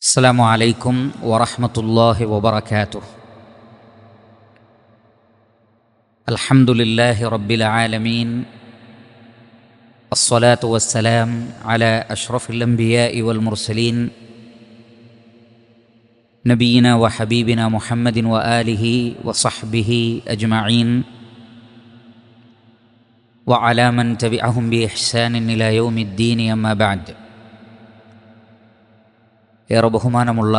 അസ്സലാമു അലൈക്കും വറഹ്മത്തുള്ളാഹി വബറകാതുഹു. അൽഹംദുലില്ലാഹി റബ്ബിൽ ആലമീൻ. അസ്സലാത്തു വസ്സലാം അലാ അഷ്റഫിൽ അംബിയാഇ വൽ മുർസലീൻ നബിയിന വ ഹബീബിന മുഹമ്മദിൻ വ ആലിഹി വസഹ്ബിഹി അജ്മഈൻ വ അലാ മൻ തബിഅഹും ബി ഇഹ്സാനിൻ ഇലാ യൗമിദ്ദീൻ. അമ്മാ ബഅദ്. ഏറെ ബഹുമാനമുള്ള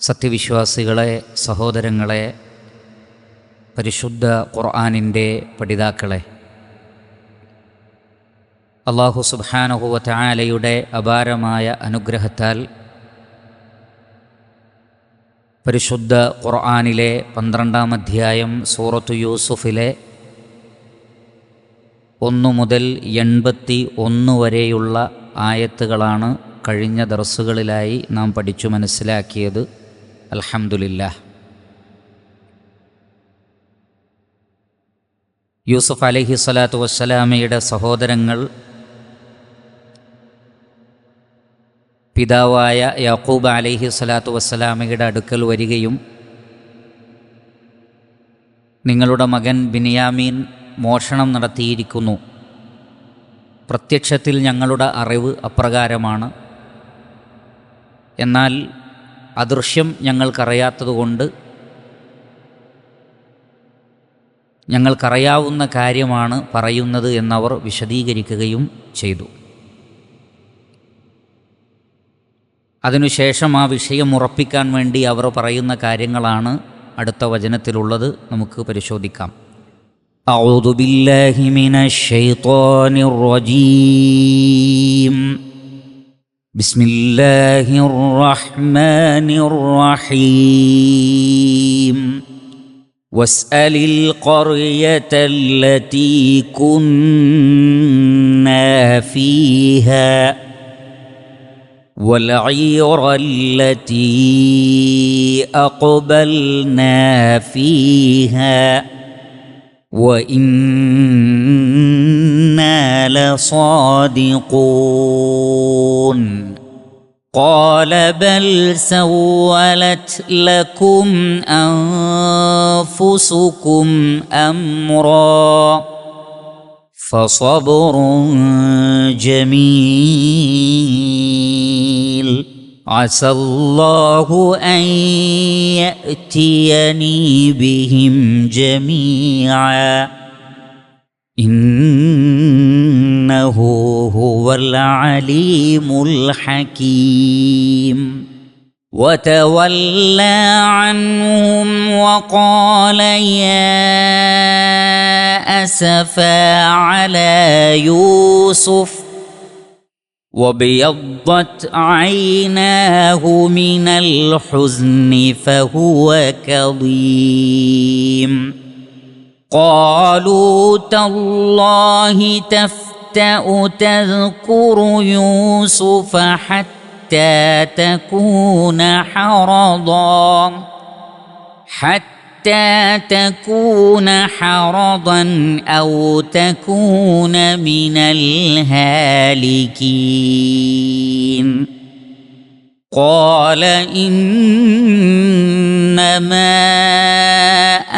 സത്യവിശ്വാസികളെ, സഹോദരങ്ങളെ, പരിശുദ്ധ ഖുർആനിൻ്റെ പഠിതാക്കളെ, അല്ലാഹു സുബ്ഹാനഹു വ തആലയുടെ അപാരമായ അനുഗ്രഹത്താൽ പരിശുദ്ധ ഖുർആനിലെ 12-ാം അധ്യായം സൂറത്തു യൂസുഫിലെ 1 മുതൽ 81 വരെയുള്ള ആയത്തുകളാണ് കഴിഞ്ഞ ദർസുകളിലായി നാം പഠിച്ചു മനസ്സിലാക്കിയത്. അൽഹംദുലില്ലാഹ്. യൂസുഫ് അലൈഹി സ്വലാത്തു വസ്സലാമയുടെ സഹോദരങ്ങൾ പിതാവായ യാക്കൂബ് അലൈഹി സ്വലാത്തു വസ്സലാമയുടെ അടുക്കൽ വരികയും നിങ്ങളുടെ മകൻ ബിനിയാമീൻ മോഷണം നടത്തിയിരിക്കുന്നു, പ്രത്യക്ഷത്തിൽ ഞങ്ങളുടെ അറിവ് അപ്രകാരമാണ്, എന്നാൽ അദൃശ്യം ഞങ്ങൾക്കറിയാത്തതുകൊണ്ട് ഞങ്ങൾക്കറിയാവുന്ന കാര്യമാണ് പറയുന്നത് എന്നവർ വിശദീകരിക്കുകയും ചെയ്തു. അതിനുശേഷം ആ വിഷയം ഉറപ്പിക്കാൻ വേണ്ടി അവർ പറയുന്ന കാര്യങ്ങളാണ് അടുത്ത വചനത്തിലുള്ളത്. നമുക്ക് പരിശോധിക്കാം. أعوذ بالله من الشيطان الرجيم. بسم الله الرحمن الرحيم. واسأل القرية التي كنا فيها والعير التي أقبلنا فيها وإنا لصادقون. قال بل سولت لكم أنفسكم أمرا فصبر جميل عسى الله أن يأتيني بهم جميعا إنه هو العليم الحكيم. وتولى عنهم وقال يا أسفا على يوسف وابيضت عيناه من الحزن فهو كظيم. قالوا تالله تفتأ تذكر يوسف حتى تكون حرضا أو تكون من الهالكين. قال إنما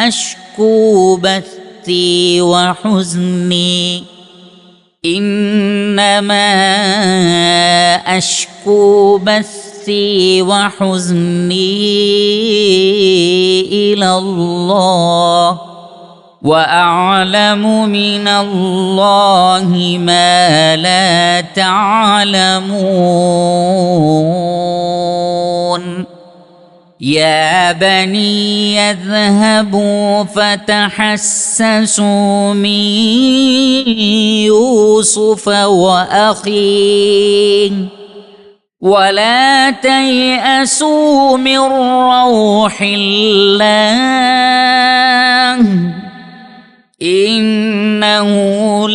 أشكو بثي وحزني إلى الله وأعلم من الله ما لا تعلمون. يا بني اذهبوا فتحسسوا من يوسف وأخيه ولا تيأسوا من روح الله إنه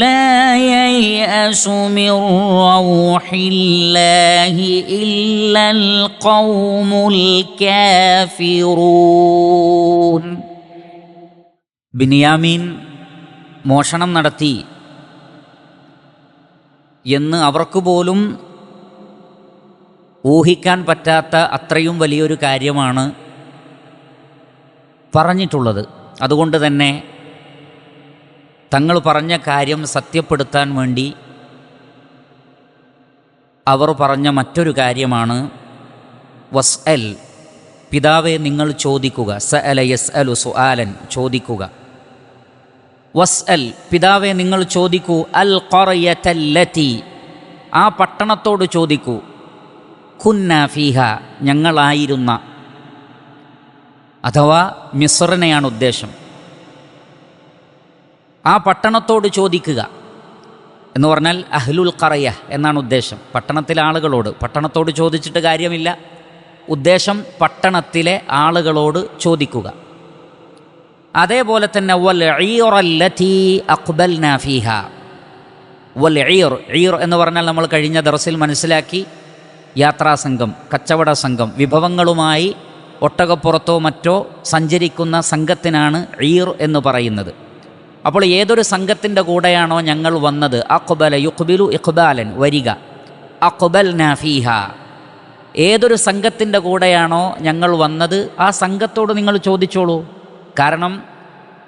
لا ييأس من روح الله إلا القوم الكافرون. ബിനിയാമീൻ മോഷണം നടത്തി എന്ന് അവർക്ക് പോലും ഊഹിക്കാൻ പറ്റാത്ത അത്രയും വലിയൊരു കാര്യമാണ് പറഞ്ഞിട്ടുള്ളത്. അതുകൊണ്ട് തന്നെ തങ്ങൾ പറഞ്ഞ കാര്യം സത്യപ്പെടുത്താൻ വേണ്ടി അവർ പറഞ്ഞ മറ്റൊരു കാര്യമാണ് വസ്അൽ, പിതാവെ നിങ്ങൾ ചോദിക്കുക. സഅല യസ്അലു സുആലൻ, ചോദിക്കുക. വസ്അൽ, പിതാവെ നിങ്ങൾ ചോദിക്കൂ. അൽ ഖറയതല്ലതി, ആ പട്ടണത്തോട് ചോദിക്കൂ. കുന്ന ഫീഹ, ഞങ്ങളായിരുന്ന, അഥവാ മിസ്റിനെയാണ് ഉദ്ദേശം. ആ പട്ടണത്തോട് ചോദിക്കുക എന്ന് പറഞ്ഞാൽ അഹ്ലുൽ ഖറയ എന്നാണ് ഉദ്ദേശം. പട്ടണത്തിലെ ആളുകളോട്. പട്ടണത്തോട് ചോദിച്ചിട്ട് കാര്യമില്ല, ഉദ്ദേശം പട്ടണത്തിലെ ആളുകളോട് ചോദിക്കുക. അതേപോലെ തന്നെ വൽ ഈറല്ലതി അഖ്ബൽനാ ഫീഹ, വൽ ഈർ എന്ന് പറഞ്ഞാൽ നമ്മൾ കഴിഞ്ഞ ദർസിൽ മനസ്സിലാക്കി, യാത്രാസംഘം, കച്ചവട സംഘം, വിഭവങ്ങളുമായി ഒട്ടകപ്പുറത്തോ മറ്റോ സഞ്ചരിക്കുന്ന സംഘത്തിനാണ് ഈർ എന്ന് പറയുന്നത്. അപ്പോൾ ഏതൊരു സംഘത്തിൻ്റെ കൂടെയാണോ ഞങ്ങൾ വന്നത്, അഖ്ബല യുഖ്ബിലു ഇഖ്ബാലൻ, വരിക. അഖ്ബൽനാ ഫീഹ, ഏതൊരു സംഘത്തിൻ്റെ കൂടെയാണോ ഞങ്ങൾ വന്നത് ആ സംഘത്തോട് നിങ്ങൾ ചോദിച്ചോളൂ. കാരണം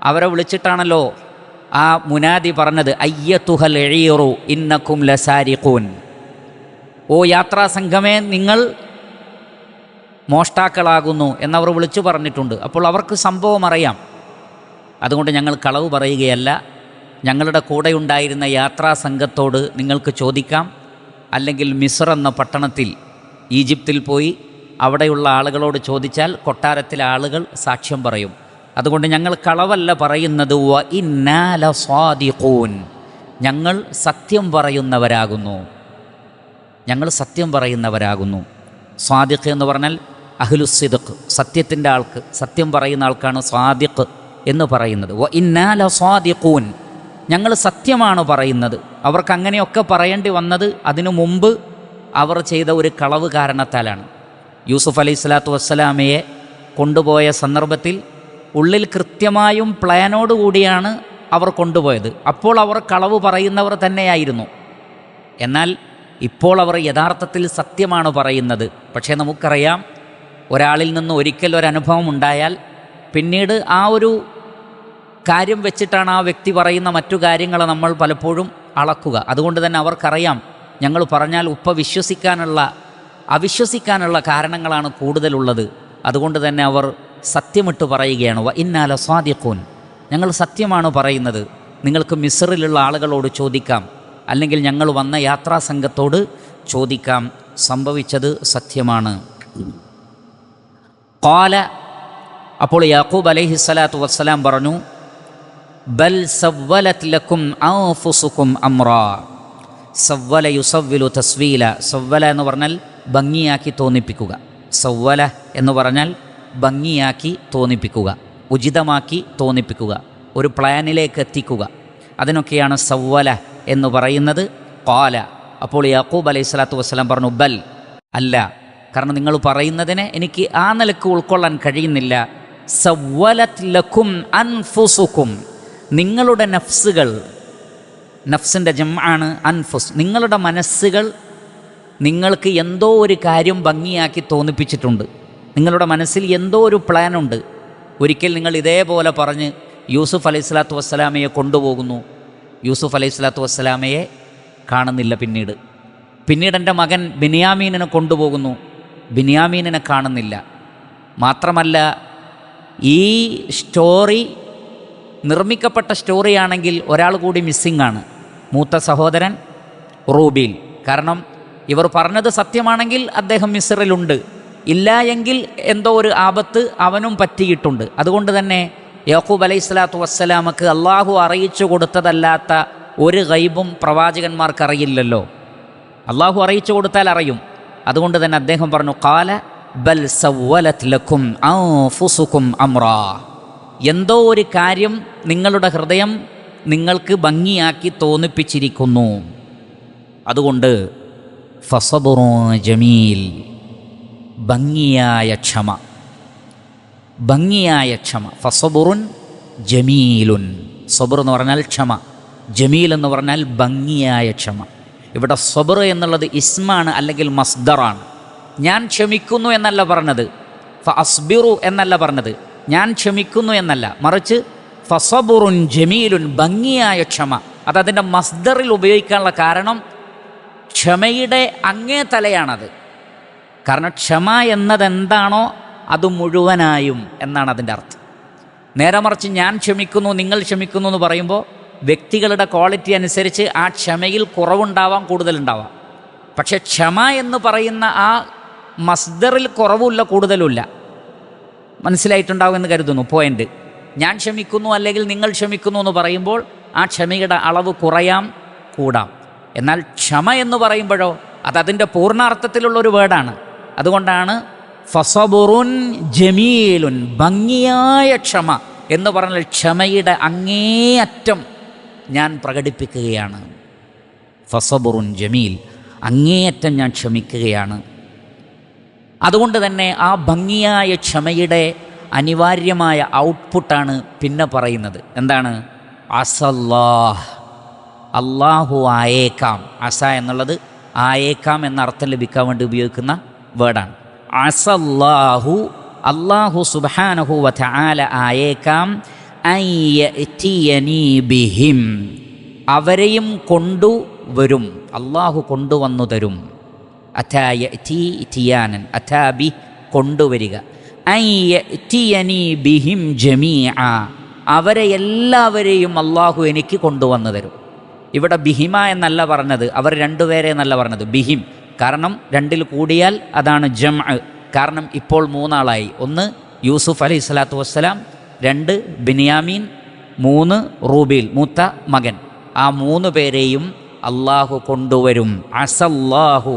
അവരെ വിളിച്ചിട്ടാണല്ലോ ആ മുനാദി പറഞ്ഞത്, അയ്യത്തുഹൽ ഈറു ഇന്നക്കും ലസാരിഖൂൻ, ഓ യാത്രാസംഘമേ നിങ്ങൾ മോഷ്ടാക്കളാകുന്നു എന്നവർ വിളിച്ചു പറഞ്ഞിട്ടുണ്ട്. അപ്പോൾ അവർക്ക് സംഭവം അറിയാം. അതുകൊണ്ട് ഞങ്ങൾ കളവ് പറയുകയല്ല, ഞങ്ങളുടെ കൂടെയുണ്ടായിരുന്ന യാത്രാസംഘത്തോട് നിങ്ങൾക്ക് ചോദിക്കാം. അല്ലെങ്കിൽ മിസ്ർ എന്ന പട്ടണത്തിൽ, ഈജിപ്തിൽ പോയി അവിടെയുള്ള ആളുകളോട് ചോദിച്ചാൽ കൊട്ടാരത്തിലെ ആളുകൾ സാക്ഷ്യം പറയും. അതുകൊണ്ട് ഞങ്ങൾ കളവല്ല പറയുന്നത്. വ ഇന്നാ ലസ്വാദിഖൂൻ, ഞങ്ങൾ സത്യം പറയുന്നവരാകുന്നു, ഞങ്ങൾ സത്യം പറയുന്നവരാകുന്നു. സ്വാദിഖ് എന്ന് പറഞ്ഞാൽ അഹ്ലുസ്സിദ്ഖ്, സത്യത്തിൻ്റെ ആൾക്ക്, സത്യം പറയുന്ന ആൾക്കാണ് സ്വാദിഖ് എന്ന് പറയുന്നത്. വ ഇന്നാ ലസ്വാദിഖൂൻ, ഞങ്ങൾ സത്യമാണ് പറയുന്നത്. അവർക്ക് അങ്ങനെയൊക്കെ പറയേണ്ടി വന്നത് അതിനു മുമ്പ് അവർ ചെയ്ത ഒരു കളവ് കാരണത്താലാണ്. യൂസുഫ് അലൈഹി സ്വലാത്തു വസ്സലാമയെ കൊണ്ടുപോയ സന്ദർഭത്തിൽ ഉള്ളിൽ കൃത്യമായും പ്ലാനോടുകൂടിയാണ് അവർ കൊണ്ടുപോയത്. അപ്പോൾ അവർ കളവ് പറയുന്നവർ തന്നെയായിരുന്നു. എന്നാൽ ഇപ്പോൾ അവർ യഥാർത്ഥത്തിൽ സത്യമാണ് പറയുന്നത്. പക്ഷേ നമുക്കറിയാം, ഒരാളിൽ നിന്ന് ഒരിക്കൽ ഒരനുഭവം ഉണ്ടായാൽ പിന്നീട് ആ ഒരു കാര്യം വെച്ചിട്ടാണ് ആ വ്യക്തി പറയുന്ന മറ്റു കാര്യങ്ങൾ നമ്മൾ പലപ്പോഴും അളക്കുക. അതുകൊണ്ട് തന്നെ അവർക്കറിയാം, ഞങ്ങൾ പറഞ്ഞാൽ അവിശ്വസിക്കാനുള്ള കാരണങ്ങളാണ് കൂടുതലുള്ളത്. അതുകൊണ്ട് തന്നെ അവർ സത്യമിട്ട് പറയുകയാണ്. വ ഇന്നാ ലസ്വാദിഖൂൻ, ഞങ്ങൾ സത്യമാണ് പറയുന്നത്. നിങ്ങൾക്ക് മിസ്റിലുള്ള ആളുകളോട് ചോദിക്കാം, അല്ലെങ്കിൽ ഞങ്ങൾ വന്ന യാത്രാസംഘത്തോട് ചോദിക്കാം, സംഭവിച്ചത് സത്യമാണ്. ഖാല, അപ്പോൾ യാക്കൂബ് അലൈഹിസ്സലാത്തു വസ്സലാം പറഞ്ഞു, ബൽ സവ്വലത് ലക്കും അൻഫുസുക്കും അംറാ. സവ്വല യുസവ്വിലു തസ്വീല, സവ്വല എന്ന് പറഞ്ഞാൽ ഭംഗിയാക്കി തോന്നിപ്പിക്കുക. സവ്വല എന്ന് പറഞ്ഞാൽ ഭംഗിയാക്കി തോന്നിപ്പിക്കുക, ഉചിതമാക്കി തോന്നിപ്പിക്കുക, ഒരു പ്ലാനിലേക്ക് എത്തിക്കുക. അതിനൊക്കെയാണ് സവ്വല എന്ന് പറയുന്നത്. ഖാല, അപ്പോൾ യാക്കൂബ് അലൈഹി സ്വലാത്തു വസ്സലാം പറഞ്ഞു, ബൽ, അല്ല, കാരണം നിങ്ങൾ പറയുന്നതിനെ എനിക്ക് ആ നിലക്ക് ഉൾക്കൊള്ളാൻ കഴിയുന്നില്ല. സവ്വലത് ലക്കും അൻഫുസുക്കും, നിങ്ങളുടെ നഫ്സുകൾ, നഫ്സിൻ്റെ ജംആണ് അൻഫുസ്, നിങ്ങളുടെ മനസ്സുകൾ നിങ്ങൾക്ക് എന്തോ ഒരു കാര്യം ഭംഗിയാക്കി തോന്നിപ്പിച്ചിട്ടുണ്ട്. നിങ്ങളുടെ മനസ്സിൽ എന്തോ ഒരു പ്ലാനുണ്ട്. ഒരിക്കൽ നിങ്ങൾ ഇതേപോലെ പറഞ്ഞ് യൂസുഫ് അലൈഹി സ്വലാത്തു വസ്സലാമയെ കൊണ്ടുപോകുന്നു. യൂസുഫ് അലൈഹി സ്വലാത്തു വസ്സലാമയെ കാണുന്നില്ല. പിന്നീട് എൻ്റെ മകൻ ബിന്യാമീനിനെ കൊണ്ടുപോകുന്നു. ബിന്യാമീനിനെ കാണുന്നില്ല. മാത്രമല്ല, ഈ സ്റ്റോറി നിർമ്മിക്കപ്പെട്ട സ്റ്റോറിയാണെങ്കിൽ ഒരാൾ കൂടി മിസ്സിംഗ് ആണ്, മൂത്ത സഹോദരൻ റൂബീൽ. കാരണം ഇവർ പറഞ്ഞത് സത്യമാണെങ്കിൽ അദ്ദേഹം മിസ്റിലുണ്ട്, ഇല്ല എങ്കിൽ എന്തോ ഒരു ആപത്ത് അവനും പറ്റിയിട്ടുണ്ട്. അതുകൊണ്ട് തന്നെ യാക്കൂബ് അലൈഹി സ്വലാത്തു വസ്സലാമക്ക് അള്ളാഹു അറിയിച്ചു കൊടുത്തതല്ലാത്ത ഒരു ഗൈബും പ്രവാചകന്മാർക്കറിയില്ലല്ലോ. അള്ളാഹു അറിയിച്ചു കൊടുത്താൽ അറിയും. അതുകൊണ്ട് തന്നെ അദ്ദേഹം പറഞ്ഞു, ഖാല ബൽ സവ്വലത് ലക്കും അൻഫുസുക്കും അംറാ, എന്തോ ഒരു കാര്യം നിങ്ങളുടെ ഹൃദയം നിങ്ങൾക്ക് ഭംഗിയാക്കി തോന്നിപ്പിച്ചിരിക്കുന്നു. അതുകൊണ്ട് ഫസബുറുൻ ജമീൽ, ഭംഗിയായ ക്ഷമ, ഭംഗിയായ ക്ഷമ. ഫസബുറുൻ ജമീലുൻ, സബർ എന്ന് പറഞ്ഞാൽ ക്ഷമ, ജമീൽ എന്ന് പറഞ്ഞാൽ ഭംഗിയായ ക്ഷമ. ഇവിടെ സബർ എന്നുള്ളത് ഇസ്മാണ് അല്ലെങ്കിൽ മസ്ദറാണ്. ഞാൻ ക്ഷമിക്കുന്നു എന്നല്ല പറഞ്ഞത്, ഫഅസ്ബിറു എന്നല്ല പറഞ്ഞത്, ഞാൻ ക്ഷമിക്കുന്നു എന്നല്ല, മറിച്ച് ഫസബുറുൻ ജമീലുൻ, ഭംഗിയായ ക്ഷമ. അതതിൻ്റെ മസ്ദറിൽ ഉപയോഗിക്കാനുള്ള കാരണം ക്ഷമയുടെ അങ്ങേ തലയാണത്. കാരണം ക്ഷമ എന്നതെന്താണോ അത് മുഴുവനായും എന്നാണ് അതിൻ്റെ അർത്ഥം. നേരെ മറിച്ച് ഞാൻ ക്ഷമിക്കുന്നു, നിങ്ങൾ ക്ഷമിക്കുന്നു എന്ന് പറയുമ്പോൾ വ്യക്തികളുടെ ക്വാളിറ്റി അനുസരിച്ച് ആ ക്ഷമയിൽ കുറവുണ്ടാവാം, കൂടുതലുണ്ടാവാം. പക്ഷെ ക്ഷമ എന്ന് പറയുന്ന ആ മസ്ദറിൽ കുറവുമില്ല, കൂടുതലുമില്ല. മനസ്സിലായിട്ടുണ്ടാവുമെന്ന് കരുതുന്നു പോയിൻ്റ്. ഞാൻ ക്ഷമിക്കുന്നു അല്ലെങ്കിൽ നിങ്ങൾ ക്ഷമിക്കുന്നു എന്ന് പറയുമ്പോൾ ആ ക്ഷമയുടെ അളവ് കുറയാം, കൂടാം. എന്നാൽ ക്ഷമ എന്ന് പറയുമ്പോഴോ അതതിൻ്റെ പൂർണ്ണാർത്ഥത്തിലുള്ളൊരു വേർഡാണ്. അതുകൊണ്ടാണ് ഫസബുറുൻ ജമീലുൻ, ഭംഗിയായ ക്ഷമ എന്ന് പറഞ്ഞാൽ ക്ഷമയുടെ അങ്ങേയറ്റം ഞാൻ പ്രകടിപ്പിക്കുകയാണ്. ഫസബുറുൻ ജമീൽ, അങ്ങേയറ്റം ഞാൻ ക്ഷമിക്കുകയാണ്. അതുകൊണ്ട് തന്നെ ആ ഭംഗിയായ ക്ഷമയുടെ അനിവാര്യമായ ഔട്ട്പുട്ടാണ് പിന്നെ പറയുന്നത്. എന്താണ്? അസല്ലാഹ്, അള്ളാഹു ആയേക്കാം. അസ എന്നുള്ളത് ആയേക്കാം എന്ന അർത്ഥം ലഭിക്കാൻ വേണ്ടി ഉപയോഗിക്കുന്ന വേർഡാണ്. അസല്ലാഹു, അള്ളാഹു സുബ്ഹാനഹു വ തആല ആയേക്കാം, അൻ യഅ്തിയനീ ബിഹിം, അവരെയും കൊണ്ടുവരും, അള്ളാഹു കൊണ്ടുവന്നു തരും. അതാ യഅ്തി ഇതിയാനൻ, അതാ ബി കൊണ്ടുവരിക. അൻ യഅ്തിയനീ ബിഹിം ജമീഅ, അവരെ എല്ലാവരെയും അള്ളാഹു എനിക്ക് കൊണ്ടുവന്നു തരും. ഇവിടെ ബിഹിമ എന്നല്ല പറഞ്ഞത്, അവർ രണ്ടുപേരെ എന്നല്ല പറഞ്ഞത്, ബിഹിം. കാരണം രണ്ടിൽ കൂടിയാൽ അതാണ് ജംഅ്. കാരണം ഇപ്പോൾ മൂന്നാളായി. ഒന്ന് യൂസുഫ് അലൈഹി സ്വലാത്തു വസ്സലാം, രണ്ട് ബിനിയാമീൻ, മൂന്ന് റൂബീൽ, മൂത്ത മകൻ. ആ മൂന്ന് പേരെയും അള്ളാഹു കൊണ്ടുവരും. അസല്ലാഹു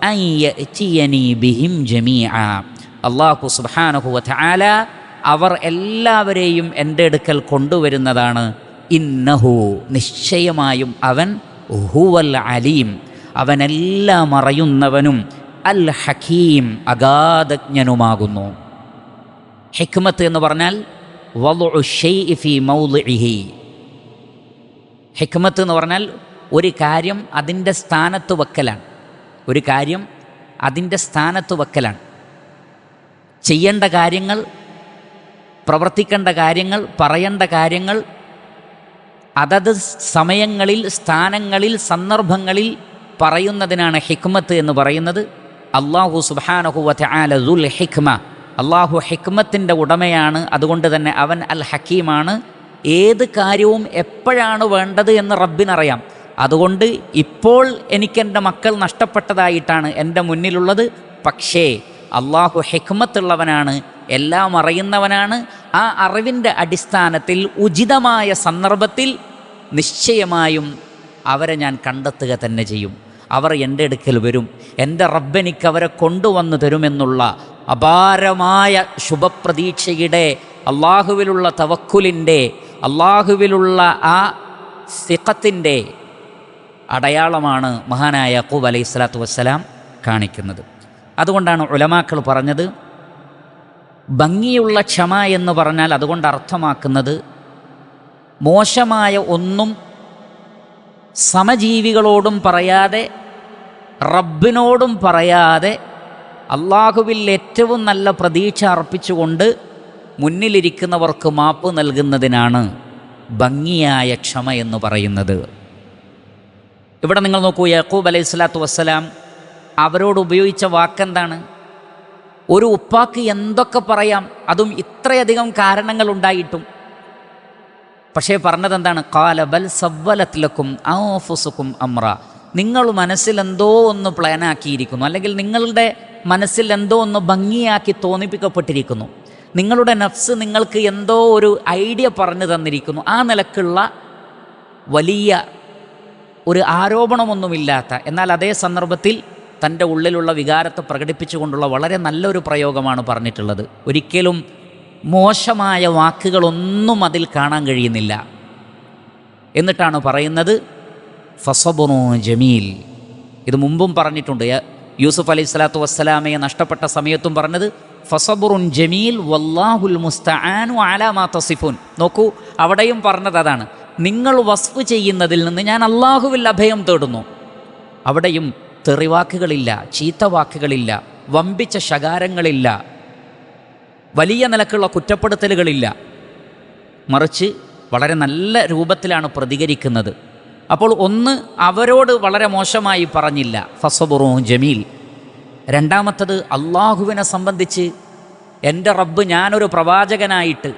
അൻ യഅ്തിയനീ ബിഹിം ജമീഅ, അള്ളാഹു സുബ്ഹാനഹു വ തആല അവർ എല്ലാവരെയും എൻ്റെ അടുക്കൽ കൊണ്ടുവരുന്നതാണ്. ഇന്നഹു, നിശ്ചയമായും അവൻ, ഹുവൽ അലീം, അവനെല്ലാം അറിയുന്നവനും, അൽ ഹക്കീം, അഗാധജ്ഞനുമാകുന്നു. ഹിക്മത്ത് എന്ന് പറഞ്ഞാൽ വദ്ഉ ശൈഇ ഫീ മൗളിഇഹി. ഹിക്മത്ത് എന്ന് പറഞ്ഞാൽ ഒരു കാര്യം അതിൻ്റെ സ്ഥാനത്ത് വെക്കലാണ്. ഒരു കാര്യം അതിൻ്റെ സ്ഥാനത്ത് വെക്കലാണ്. ചെയ്യേണ്ട കാര്യങ്ങൾ, പ്രവർത്തിക്കേണ്ട കാര്യങ്ങൾ, പറയേണ്ട കാര്യങ്ങൾ അതത് സമയങ്ങളിൽ, സ്ഥാനങ്ങളിൽ, സന്ദർഭങ്ങളിൽ പറയുന്നതിനാണ് ഹിക്മത്ത് എന്ന് പറയുന്നത്. അല്ലാഹു സുബ്ഹാനഹു വ തആല ദുൽ ഹിക്മ, അള്ളാഹു ഹിക്മത്തിൻ്റെ ഉടമയാണ്. അതുകൊണ്ട് തന്നെ അവൻ അൽ ഹക്കീമാണ്. ഏത് കാര്യവും എപ്പോഴാണ് വേണ്ടത് എന്ന് റബ്ബിനറിയാം. അതുകൊണ്ട് ഇപ്പോൾ എനിക്കെൻ്റെ മക്കൾ നഷ്ടപ്പെട്ടതായിട്ടാണ് എൻ്റെ മുന്നിലുള്ളത്. പക്ഷേ അള്ളാഹു ഹിക്മത്തുള്ളവനാണ്, എല്ലാം അറിയുന്നവനാണ്. ആ അറിവിൻ്റെ അടിസ്ഥാനത്തിൽ ഉചിതമായ സന്ദർഭത്തിൽ നിശ്ചയമായും അവരെ ഞാൻ കണ്ടെത്തുക തന്നെ ചെയ്യും. അവർ എൻ്റെ അടുക്കൽ വരും. എൻ്റെ റബ്ബെനിക്ക് അവരെ കൊണ്ടുവന്നു തരുമെന്നുള്ള അപാരമായ ശുഭപ്രതീക്ഷയുടെ, അള്ളാഹുവിലുള്ള തവക്കുലിൻ്റെ, അള്ളാഹുവിലുള്ള ആ സിഖത്തിൻ്റെ അടയാളമാണ് മഹാനായ യാക്കൂബ് അലൈഹി സ്വലാത്തു വസ്സലാം കാണിക്കുന്നത്. അതുകൊണ്ടാണ് ഉലമാക്കൾ പറഞ്ഞത്, ഭംഗിയുള്ള ക്ഷമ എന്ന് പറഞ്ഞാൽ അതുകൊണ്ട് അർത്ഥമാക്കുന്നത് മോശമായ ഒന്നും സമജീവികളോടും പറയാതെ, റബ്ബിനോടും പറയാതെ, അള്ളാഹുവിൽ ഏറ്റവും നല്ല പ്രതീക്ഷ അർപ്പിച്ചുകൊണ്ട് മുന്നിലിരിക്കുന്നവർക്ക് മാപ്പ് നൽകുന്നതിനാണ് ഭംഗിയായ ക്ഷമ എന്ന് പറയുന്നത്. ഇവിടെ നിങ്ങൾ നോക്കൂ, യാക്കൂബ് അലൈഹി സ്വലാത്തു വസ്സലാം അവരോട് ഉപയോഗിച്ച വാക്കെന്താണ്? ഒരു ഉപ്പാക്ക് എന്തൊക്കെ പറയാം, അതും ഇത്രയധികം കാരണങ്ങൾ ഉണ്ടായിട്ടും. പക്ഷേ പറഞ്ഞതെന്താണ്? ഖാല ബൽ സവ്വലത് ലക്കും അൻഫുസുക്കും അംറ, നിങ്ങൾ മനസ്സിൽ എന്തോ ഒന്ന് പ്ലാനാക്കിയിരിക്കുന്നു, അല്ലെങ്കിൽ നിങ്ങളുടെ മനസ്സിൽ എന്തോ ഒന്ന് ഭംഗിയാക്കി തോന്നിപ്പിക്കപ്പെട്ടിരിക്കുന്നു. നിങ്ങളുടെ നഫ്സ് നിങ്ങൾക്ക് എന്തോ ഒരു ഐഡിയ പറഞ്ഞു തന്നിരിക്കുന്നു. ആ നിലക്കുള്ള വലിയ ഒരു ആരോപണമൊന്നുമില്ലാത്ത, എന്നാൽ അതേ സന്ദർഭത്തിൽ തൻ്റെ ഉള്ളിലുള്ള വികാരത്തെ പ്രകടിപ്പിച്ചുകൊണ്ടുള്ള വളരെ നല്ലൊരു പ്രയോഗമാണ് പറഞ്ഞിട്ടുള്ളത്. ഒരിക്കലും മോശമായ വാക്കുകളൊന്നും അതിൽ കാണാൻ കഴിയുന്നില്ല. എന്നിട്ടാണ് പറയുന്നത് ഫസബുറു ജമീൽ. ഇത് മുമ്പും പറഞ്ഞിട്ടുണ്ട്. യൂസുഫ് അലൈഹി സ്വലാത്തു വസ്സലാമയെ നഷ്ടപ്പെട്ട സമയത്തും പറഞ്ഞത് ഫസബുറുൻ ജമീൽ വല്ലാഹുൽ മുസ്തആനു അലാ മാ തസിഫൂൻ. നോക്കൂ, അവിടെയും പറഞ്ഞത് അതാണ്. നിങ്ങൾ വസ്ഫ് ചെയ്യുന്നതിൽ നിന്ന് ഞാൻ അള്ളാഹുവിൽ അഭയം തേടുന്നു. അവിടെയും തെറിവാക്കുകളില്ല, ചീത്ത വാക്കുകളില്ല, വമ്പിച്ച ശകാരങ്ങളില്ല, വലിയ നിലക്കുള്ള കുറ്റപ്പെടുത്തലുകളില്ല. മറിച്ച് വളരെ നല്ല രൂപത്തിലാണ് പ്രതികരിക്കുന്നത്. അപ്പോൾ ഒന്ന്, അവരോട് വളരെ മോശമായി പറഞ്ഞില്ല, ഫസബുറുൻ ജമീൽ. രണ്ടാമത്തത്, അള്ളാഹുവിനെ സംബന്ധിച്ച് എൻ്റെ റബ്ബ് ഞാനൊരു പ്രവാചകനായിട്ട്,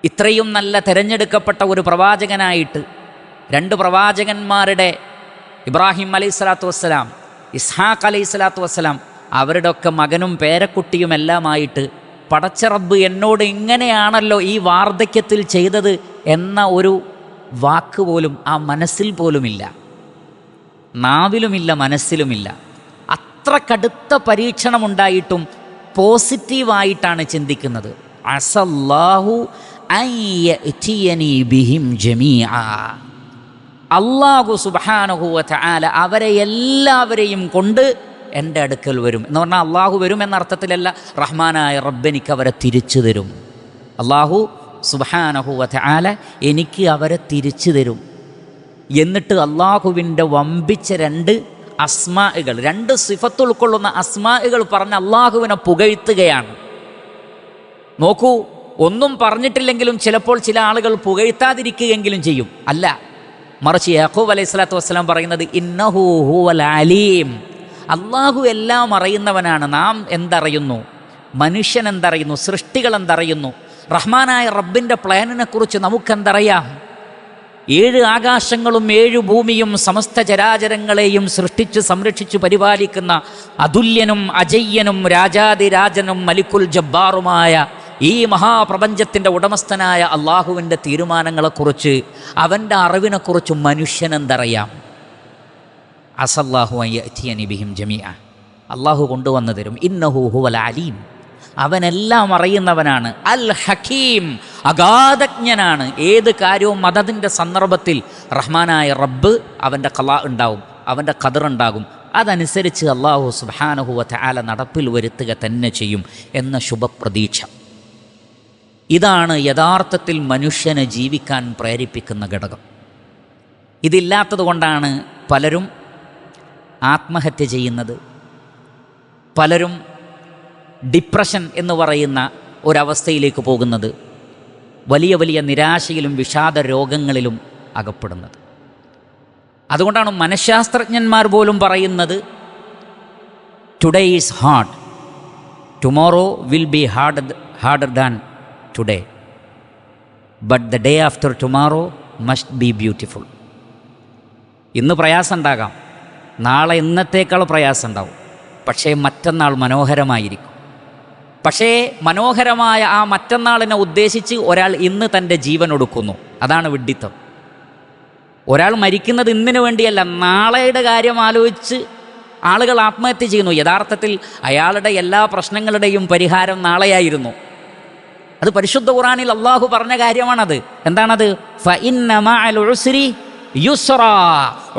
ഇത്രയും നല്ല തിരഞ്ഞെടുക്കപ്പെട്ട ഒരു പ്രവാചകനായിട്ട്, രണ്ട് പ്രവാചകന്മാരുടെ, ഇബ്രാഹിം അലൈഹി സ്വലാത്തു വസ്സലാം, ഇസ്ഹാഖ് അലൈഹി സ്വലാത്തു വസ്സലാം, അവരുടെ ഒക്കെ മകനും പേരക്കുട്ടിയുമെല്ലാമായിട്ട് പടച്ച റബ്ബ് എന്നോട് ഇങ്ങനെയാണല്ലോ ഈ വാർദ്ധക്യത്തിൽ ചെയ്തത് എന്ന ഒരു വാക്ക് പോലും ആ മനസ്സിൽ പോലുമില്ല, നാവിലുമില്ല, മനസ്സിലുമില്ല. അത്ര കടുത്ത പരീക്ഷണമുണ്ടായിട്ടും പോസിറ്റീവായിട്ടാണ് ചിന്തിക്കുന്നത്. അസല്ലാഹു അയ്യഅ്തിയനി ബിഹിം ജമീഅ. അല്ലാഹു സുബ്ഹാനഹു വ തആല അവരെ എല്ലാവരെയും കൊണ്ട് എൻ്റെ അടുക്കൽ വരും എന്ന് പറഞ്ഞാൽ അള്ളാഹു വരും എന്ന അർത്ഥത്തിലല്ല, റഹ്മാനായ റബ്ബ് എനിക്ക് അവരെ തിരിച്ചു തരും. അള്ളാഹു സുബ്ഹാനഹു വ തആല എനിക്ക് അവരെ തിരിച്ചു തരും. എന്നിട്ട് അള്ളാഹുവിൻ്റെ വമ്പിച്ച രണ്ട് അസ്മാകൾ, രണ്ട് സിഫത്ത് ഉൾക്കൊള്ളുന്ന അസ്മാകൾ പറഞ്ഞ് അള്ളാഹുവിനെ പുകഴ്ത്തുകയാണ്. നോക്കൂ, ഒന്നും പറഞ്ഞിട്ടില്ലെങ്കിലും ചിലപ്പോൾ ചില ആളുകൾ പുകഴ്ത്താതിരിക്കുകയെങ്കിലും ചെയ്യും. അല്ല, മറിച്ച് യാക്കൂബ് അലൈഹി സ്വലാത്തു വസ്സലാം പറയുന്നത് ഇന്നഹു ഹുവൽ അലീം, അള്ളാഹു എല്ലാം അറിയുന്നവനാണ്. നാം എന്തറിയുന്നു, മനുഷ്യൻ എന്തറിയുന്നു, സൃഷ്ടികൾ എന്തറിയുന്നു, റഹ്മാനായ റബ്ബിൻ്റെ പ്ലാനിനെക്കുറിച്ച് നമുക്കെന്തറിയാം? 7 ആകാശങ്ങളും 7 ഭൂമിയും സമസ്ത ചരാചരങ്ങളെയും സൃഷ്ടിച്ച് സംരക്ഷിച്ചു പരിപാലിക്കുന്ന അതുല്യനും അജയ്യനും രാജാതിരാജനും മലിക്കുൽ ജബ്ബാറുമായ ഈ മഹാപ്രപഞ്ചത്തിൻ്റെ ഉടമസ്ഥനായ അള്ളാഹുവിൻ്റെ തീരുമാനങ്ങളെക്കുറിച്ച്, അവൻ്റെ അറിവിനെക്കുറിച്ച് മനുഷ്യനെന്തറിയാം? അസല്ലാഹു അയ്യഅ്തിയനി ബിഹിം ജമീഅ, അള്ളാഹു കൊണ്ടുവന്നു തരും. ഇന്നഹു ഹുവൽ അലീം, അവനെല്ലാം അറിയുന്നവനാണ്. അൽ ഹക്കീം, അഗാധജ്ഞനാണ്. ഏത് കാര്യവും അതതിൻ്റെ സന്ദർഭത്തിൽ റഹ്മാനായ റബ്ബ് അവൻ്റെ ഖലാ ഉണ്ടാവും, അവൻ്റെ ഖദർ ഉണ്ടാകും. അതനുസരിച്ച് അള്ളാഹു സുബ്ഹാനഹു വ തആല നടപ്പിൽ വരുത്തുക തന്നെ ചെയ്യും എന്ന ശുഭപ്രതീക്ഷ. ഇതാണ് യഥാർത്ഥത്തിൽ മനുഷ്യനെ ജീവിക്കാൻ പ്രേരിപ്പിക്കുന്ന ഘടകം. ഇതില്ലാത്തത് കൊണ്ടാണ് പലരും ആത്മഹത്യ ചെയ്യുന്നത്, പലരും ഡിപ്രഷൻ എന്ന് പറയുന്ന ഒരവസ്ഥയിലേക്ക് പോകുന്നത്, വലിയ വലിയ നിരാശയിലും വിഷാദ രോഗങ്ങളിലും അകപ്പെടുന്നത്. അതുകൊണ്ടാണ് മനഃശാസ്ത്രജ്ഞന്മാർ പോലും പറയുന്നത് today is hard, tomorrow will be harder than today, but the day after tomorrow must be beautiful. ഇന്ന് പ്രയാസം ഉണ്ടാകാം, നാളെ ഇന്നത്തേക്കാൾ പ്രയാസം ഉണ്ടാവും, പക്ഷേ മറ്റന്നാൾ മനോഹരമായിരിക്കും. പക്ഷേ മനോഹരമായ ആ മറ്റന്നാളിനെ ഉദ്ദേശിച്ച് ഒരാൾ ഇന്ന് തൻ്റെ ജീവൻ ഒടുക്കുന്നു. അതാണ് വിഡ്ഢിത്തം. ഒരാൾ മരിക്കുന്നത് ഇന്നിനു വേണ്ടിയല്ല, നാളെയുടെ കാര്യം ആലോചിച്ച് ആളുകൾ ആത്മഹത്യ ചെയ്യുന്നു. യഥാർത്ഥത്തിൽ അയാളുടെ എല്ലാ പ്രശ്നങ്ങളുടെയും പരിഹാരം നാളെയായിരുന്നു. അത് പരിശുദ്ധ ഖുർആനിൽ അള്ളാഹു പറഞ്ഞ കാര്യമാണത്. എന്താണത്? ഫഇന്ന മഅൽ ഉസ്രി യുസ്റാ,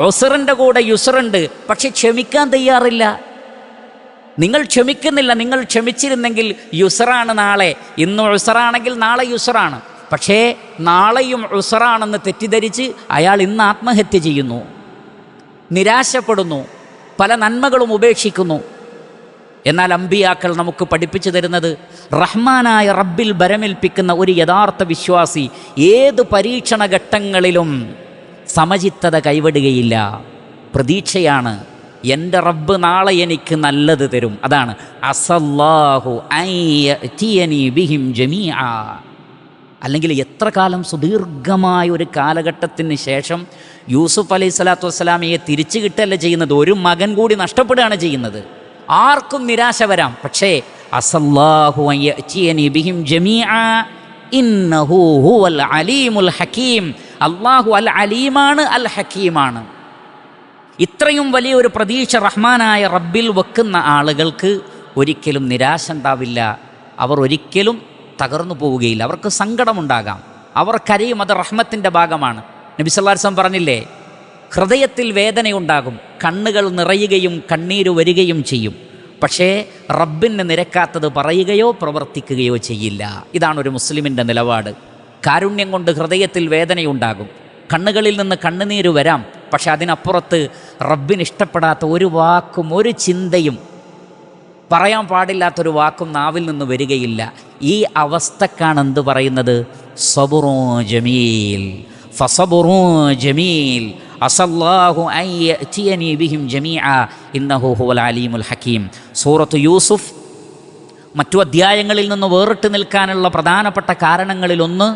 ഉസ്റിൻ്റെ കൂടെ യുസ്റുണ്ട്. പക്ഷെ ക്ഷമിക്കാൻ തയ്യാറില്ല. നിങ്ങൾ ക്ഷമിക്കുന്നില്ല. നിങ്ങൾ ക്ഷമിച്ചിരുന്നെങ്കിൽ യുസ്റാണ് നാളെ. ഇന്ന് ഉസ്റാണെങ്കിൽ നാളെ യുസ്റാണ്. പക്ഷേ നാളെയും ഉസ്റാണെന്ന് തെറ്റിദ്ധരിച്ച് അയാൾ ഇന്ന് ആത്മഹത്യ ചെയ്യുന്നു, നിരാശപ്പെടുന്നു, പല നന്മകളും ഉപേക്ഷിക്കുന്നു. എന്നാൽ അമ്പിയാക്കൾ നമുക്ക് പഠിപ്പിച്ചു തരുന്നത്, റഹ്മാനായ റബ്ബിൽ ബരമേൽപ്പിക്കുന്ന ഒരു യഥാർത്ഥ വിശ്വാസി ഏത് പരീക്ഷണ ഘട്ടങ്ങളിലും സമചിത്തത കൈവിടുകയില്ല. പ്രതീക്ഷയാണ്, എൻ്റെ റബ്ബ് നാളെ എനിക്ക് നല്ലത് തരും. അതാണ് അസല്ലാഹു അയ്യഅ്തിയനി ബിഹിം ജമീഅ. അല്ലെങ്കിൽ എത്ര കാലം, സുദീർഘമായ ഒരു കാലഘട്ടത്തിന് ശേഷം യൂസുഫ് അലൈഹി സ്വലാത്തു വസ്സലാമയെ തിരിച്ചു കിട്ടല്ല ചെയ്യുന്നത്, ഒരു മകൻ കൂടി നഷ്ടപ്പെടുകയാണ് ചെയ്യുന്നത്. ആർക്കും നിരാശ വരാം, പക്ഷേ അസല്ലാഹു അയ്യഅ്തിയനി ബിഹിം ജമീഅ ഇന്നഹു ഹുവൽ അലീമുൽ ഹക്കീം. അല്ലാഹു അൽ അലീമാണ്, അൽ ഹക്കീമാണ്. ഇത്രയും വലിയൊരു പ്രതീക്ഷ റഹ്മാനായ റബ്ബിൽ വെക്കുന്ന ആളുകൾക്ക് ഒരിക്കലും നിരാശ ഉണ്ടാവില്ല. അവർ ഒരിക്കലും തകർന്നു പോവുകയില്ല. അവർക്ക് സങ്കടമുണ്ടാകാം, അവർ കരയും, അത് റഹ്മത്തിൻ്റെ ഭാഗമാണ്. നബി സല്ലല്ലാഹു അലൈഹി വസല്ലം പറഞ്ഞില്ലേ, ഹൃദയത്തിൽ വേദനയുണ്ടാകും, കണ്ണുകൾ നിറയുകയും കണ്ണീര് വരികയും ചെയ്യും. പക്ഷേ റബ്ബിന് നിരക്കാത്തത് പറയുകയോ പ്രവർത്തിക്കുകയോ ചെയ്യില്ല. ഇതാണ് ഒരു മുസ്ലിമിൻ്റെ നിലപാട്. കാരുണ്യം കൊണ്ട് ഹൃദയത്തിൽ വേദനയുണ്ടാകും, കണ്ണുകളിൽ നിന്ന് കണ്ണുനീര് വരാം, പക്ഷെ അതിനപ്പുറത്ത് റബ്ബിന് ഇഷ്ടപ്പെടാത്ത ഒരു വാക്കും ഒരു ചിന്തയും പറയാൻ പാടില്ലാത്തൊരു വാക്കും നാവിൽ നിന്ന് വരികയില്ല. ഈ അവസ്ഥക്കാണ് എന്ത് പറയുന്നത്? സബുറു ജമീൽ, ഫസബുറു ജമീൽ, അസല്ലാഹു അൻ യഅതിയനി ബിഹിം ജമീഅ ഇന്നഹു ഹുവൽ അലീമുൽ ഹകീം. സൂറത്ത് യൂസുഫ് മറ്റു അധ്യായങ്ങളിൽ നിന്ന് വേറിട്ട് നിൽക്കാനുള്ള പ്രധാനപ്പെട്ട കാരണങ്ങളിലൊന്ന്,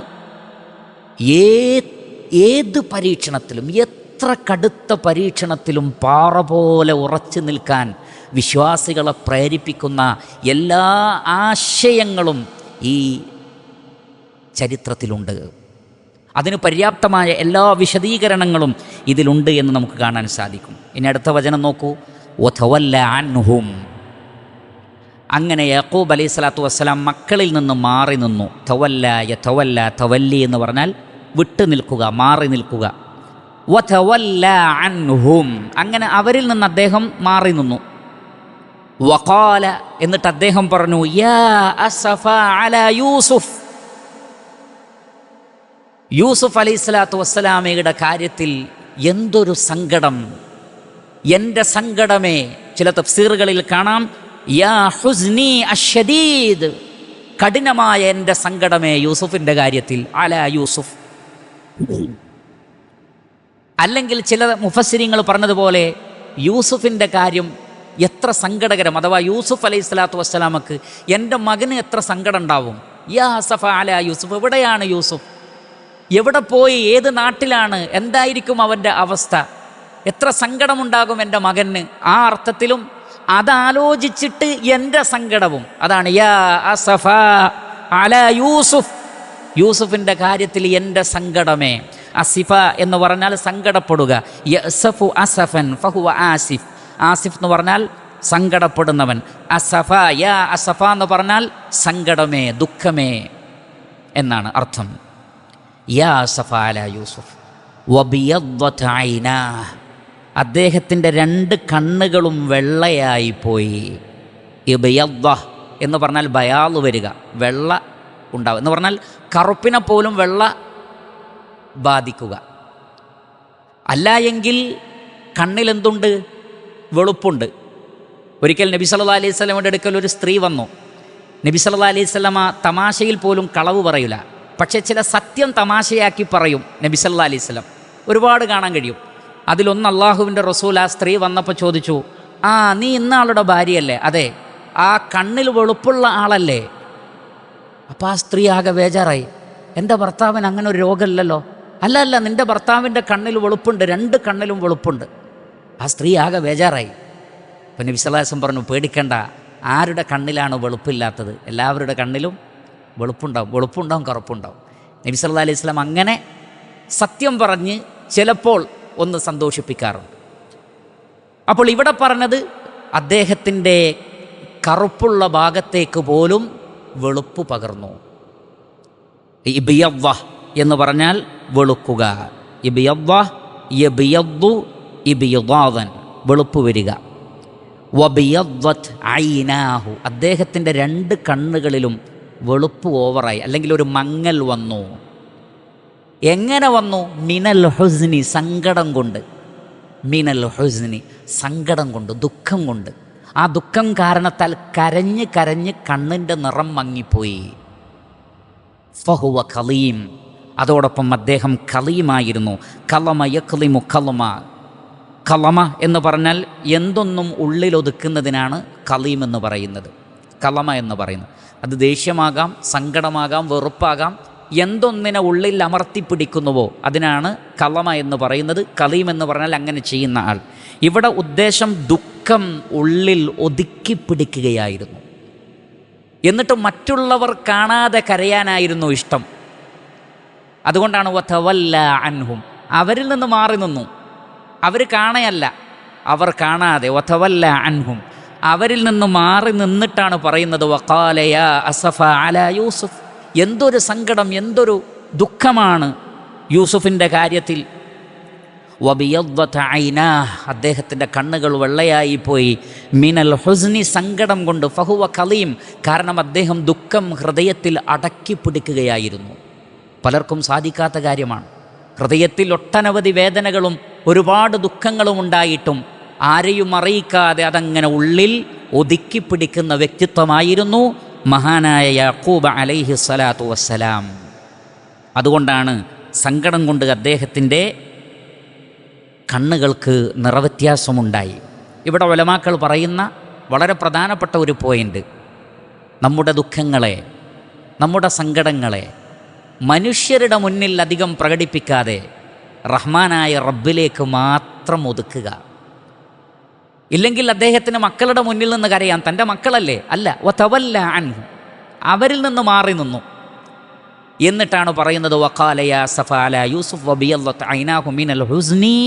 ഏത് പരീക്ഷണത്തിലും, എത്ര കടുത്ത പരീക്ഷണത്തിലും പാറ പോലെ ഉറച്ചു നിൽക്കാൻ വിശ്വാസികളെ പ്രേരിപ്പിക്കുന്ന എല്ലാ ആശയങ്ങളും ഈ ചരിത്രത്തിലുണ്ട്. അതിന് പര്യാപ്തമായ എല്ലാ വിശദീകരണങ്ങളും ഇതിലുണ്ട് എന്ന് നമുക്ക് കാണാൻ സാധിക്കും. ഇനി അടുത്ത വചനം നോക്കൂ. വതവല്ല അൻഹും, അങ്ങനെ യാക്കൂബ് അലൈഹി സ്വലാത്തു വസ്സലാം മക്കളിൽ നിന്ന് മാറി നിന്നു. തവല്ല യതവല്ല, തവല്ലി എന്ന് പറഞ്ഞാൽ വിട്ടു നിൽക്കുക, മാറി നിൽക്കുക. വതവല്ല അൻഹും, അങ്ങനെ അവരിൽ നിന്ന് അദ്ദേഹം മാറി നിന്നു. വഖാല, എന്നിട്ട് അദ്ദേഹം പറഞ്ഞു, യാ അസഫ അലാ യൂസുഫ്, യൂസുഫ് അലൈഹി സ്വലാത്തു വസ്സലാമയുടെ കാര്യത്തിൽ എന്തൊരു സങ്കടം, എൻ്റെ സങ്കടമേ. ചില തഫ്സീറുകളിൽ കാണാം യാ ഹുസ്നി അശ്ശദീദ്, കഠിനമായ എൻ്റെ സങ്കടമേ യൂസുഫിൻ്റെ കാര്യത്തിൽ. അലാ യൂസുഫ്. അല്ലെങ്കിൽ ചില മുഫസ്സിരിങ്ങൾ പറഞ്ഞതുപോലെ യൂസുഫിൻ്റെ കാര്യം എത്ര സങ്കടകരം, അഥവാ യൂസുഫ് അലൈഹി സ്വലാത്തു വസ്സലാമക്ക് എൻ്റെ മകന് എത്ര സങ്കടം ഉണ്ടാവും. യാ അസഫ അലാ യൂസുഫ്, എവിടെയാണ് യൂസുഫ്, എവിടെ പോയി, ഏത് നാട്ടിലാണ്, എന്തായിരിക്കും അവൻ്റെ അവസ്ഥ, എത്ര സങ്കടമുണ്ടാകും എൻ്റെ മകന്. ആ അർത്ഥത്തിലും അതാലോചിച്ചിട്ട് എൻ്റെ സങ്കടവും, അതാണ് യാ അസഫ അലാ യൂസുഫ്, യൂസുഫിൻ്റെ കാര്യത്തിൽ എൻ്റെ സങ്കടമേ. അസിഫ എന്ന് പറഞ്ഞാൽ സങ്കടപ്പെടുക. യഅസഫു അസഫൻ ഫഹുവ ആസിഫ്, ആസിഫ് എന്ന് പറഞ്ഞാൽ സങ്കടപ്പെടുന്നവൻ. അസഫ, യാ അസഫ എന്ന് പറഞ്ഞാൽ സങ്കടമേ, ദുഃഖമേ എന്നാണ് അർത്ഥം. യാ അസഫ അലാ യൂസുഫ് വബിയദ്ദത ഐനാഹ്, അദ്ദേഹത്തിൻ്റെ രണ്ട് കണ്ണുകളും വെള്ളയായിപ്പോയി. ഇബിയദ്ദ എന്ന് പറഞ്ഞാൽ ബയാള് വരിക, വെള്ള ഉണ്ടാവുക എന്ന് പറഞ്ഞാൽ കറുപ്പിനെ പോലും വെള്ള ബാധിക്കുക. അല്ല എങ്കിൽ കണ്ണിലെന്തുണ്ട്? വെളുപ്പുണ്ട്. ഒരിക്കൽ നബി സല്ലല്ലാഹു അലൈഹി വസല്ലമയുടെ അടുക്കൽ ഒരു സ്ത്രീ വന്നു. നബി സല്ലല്ലാഹു അലൈഹി വസല്ലമ തമാശയിൽ പോലും കളവ് പറയില്ല, പക്ഷേ ചില സത്യം തമാശയാക്കി പറയും നബി സല്ലല്ലാഹു അലൈഹി വസല്ലം. ഒരുപാട് കാണാൻ കഴിയും. അതിലൊന്ന്, അള്ളാഹുവിൻ്റെ റസൂൽ ആ സ്ത്രീ വന്നപ്പോൾ ചോദിച്ചു, ആ നീ ഇന്നാളുടെ ഭാര്യയല്ലേ? അതെ. ആ കണ്ണിൽ വെളുപ്പുള്ള ആളല്ലേ? അപ്പോൾ ആ സ്ത്രീ ആകെ ബേജാറായി. എൻ്റെ ഭർത്താവിന് അങ്ങനെ ഒരു രോഗമില്ലല്ലോ. അല്ല അല്ല, നിൻ്റെ ഭർത്താവിൻ്റെ കണ്ണിൽ വെളുപ്പുണ്ട്, രണ്ട് കണ്ണിലും വെളുപ്പുണ്ട്. ആ സ്ത്രീ ആകെ ബേജാറായി. അപ്പം നബി സല്ലല്ലാഹു അലൈഹി വസല്ലം പറഞ്ഞു, പേടിക്കണ്ട, ആരുടെ കണ്ണിലാണ് വെളുപ്പില്ലാത്തത്? എല്ലാവരുടെ കണ്ണിലും വെളുപ്പുണ്ടാവും, വെളുപ്പുണ്ടാവും, കറുപ്പുണ്ടാവും. നബി സല്ലല്ലാഹു അലൈഹി വസല്ലം അങ്ങനെ സത്യം പറഞ്ഞ് ചിലപ്പോൾ ഒന്ന് സന്തോഷിപ്പിക്കാറുണ്ട്. അപ്പോൾ ഇവിടെ പറഞ്ഞത് അദ്ദേഹത്തിൻ്റെ കറുപ്പുള്ള ഭാഗത്തേക്ക് പോലും വെളുപ്പ് പകർന്നു. ഇബിയദ്ദ എന്ന് പറഞ്ഞാൽ വെളുക്കുക. ഇബിയദ്ദ യബിയദ്ദു ഇബിയദാദൻ, വെളുപ്പ് വരിക. വബിയദ്ദത് ഐനാഹു, അദ്ദേഹത്തിൻ്റെ രണ്ട് കണ്ണുകളിലും വെളുപ്പ് ഓവറായി, അല്ലെങ്കിൽ ഒരു മങ്ങൽ വന്നു. എങ്ങനെ വന്നു? മിനൽ ഹുസ്നി, സങ്കടം കൊണ്ട്. മിനൽ ഹുസ്നി, സങ്കടം കൊണ്ട്, ദുഃഖം കൊണ്ട്. ആ ദുഃഖം കാരണത്താൽ കരഞ്ഞ് കരഞ്ഞ് കണ്ണിൻ്റെ നിറം മങ്ങിപ്പോയി. ഫഹുവ ഖലീം, അതോടൊപ്പം അദ്ദേഹം ഖലീമായിരുന്നു. ഖലമ യഖ്ലിമു ഖലമ, ഖലമ എന്ന് പറഞ്ഞാൽ എന്തൊന്നും ഉള്ളിലൊതുക്കുന്നതിനാണ് ഖലീം എന്ന് പറയുന്നത്, ഖലമ എന്ന് പറയുന്നത്. അത് ദേഷ്യമാകാം, സങ്കടമാകാം, വെറുപ്പാകാം. എന്തൊന്നിനെ ഉള്ളിൽ അമർത്തിപ്പിടിക്കുന്നുവോ അതിനാണ് ഖലമ എന്ന് പറയുന്നത്. ഖലീം എന്ന് പറഞ്ഞാൽ അങ്ങനെ ചെയ്യുന്ന ആൾ. ഇവിടെ ഉദ്ദേശം ദുഃഖം ഉള്ളിൽ ഒതുക്കി പിടിക്കുകയായിരുന്നു. എന്നിട്ട് മറ്റുള്ളവർ കാണാതെ കരയാനായിരുന്നു ഇഷ്ടം. അതുകൊണ്ടാണ് വതവല്ല അൻഹും, അവരിൽ നിന്ന് മാറി നിന്നു. അവർ കാണയല്ല, അവർ കാണാതെ. വതവല്ല അൻഹും, അവരിൽ നിന്ന് മാറി നിന്നിട്ടാണ് പറയുന്നത് വഖാല യാ അസഫ അലാ യൂസുഫ്, എന്തൊരു സങ്കടം, എന്തൊരു ദുഃഖമാണ് യൂസുഫിൻ്റെ കാര്യത്തിൽ. വബിയദ്ദത ഐനാഹ്, അദ്ദേഹത്തിൻ്റെ കണ്ണുകൾ വെള്ളയായിപ്പോയി. മിനൽ ഹുസ്നി, സങ്കടം കൊണ്ട്. ഫഹുവ ഖലീം, കാരണം അദ്ദേഹം ദുഃഖം ഹൃദയത്തിൽ അടക്കി പിടിക്കുകയായിരുന്നു. പലർക്കും സാധിക്കാത്ത കാര്യമാണ്. ഹൃദയത്തിൽ ഒട്ടനവധി വേദനകളും ഒരുപാട് ദുഃഖങ്ങളും ഉണ്ടായിട്ടും ആരെയും അറിയിക്കാതെ അതങ്ങനെ ഉള്ളിൽ ഒതുക്കിപ്പിടിക്കുന്ന വ്യക്തിത്വമായിരുന്നു മഹാനായ യാക്കൂബ് അലൈഹി സ്വലാത്തു വസ്സലാം. അതുകൊണ്ടാണ് സങ്കടം കൊണ്ട് അദ്ദേഹത്തിൻ്റെ കണ്ണുകൾക്ക് നിറവ്യത്യാസമുണ്ടായി. ഇവിടെ ഉലമാക്കൾ പറയുന്ന വളരെ പ്രധാനപ്പെട്ട ഒരു പോയിൻ്റ്, നമ്മുടെ ദുഃഖങ്ങളെ, നമ്മുടെ സങ്കടങ്ങളെ മനുഷ്യരുടെ മുന്നിൽ അധികം പ്രകടിപ്പിക്കാതെ റഹ്മാനായ റബ്ബിലേക്ക് മാത്രം ഒതുക്കുക. ഇല്ലെങ്കിൽ അദ്ദേഹത്തിന് മക്കളുടെ മുന്നിൽ നിന്ന് കരയാം, തൻ്റെ മക്കളല്ലേ, അല്ല, വതവല്ല അൻഹു, അവരിൽ നിന്ന് മാറി നിന്നു. എന്നിട്ടാണ് പറയുന്നത് വഖാല യാ സഫ അലാ യൂസുഫ് വബിയല്ലത ഐനാഹു മിനൽ ഹുസ്നി.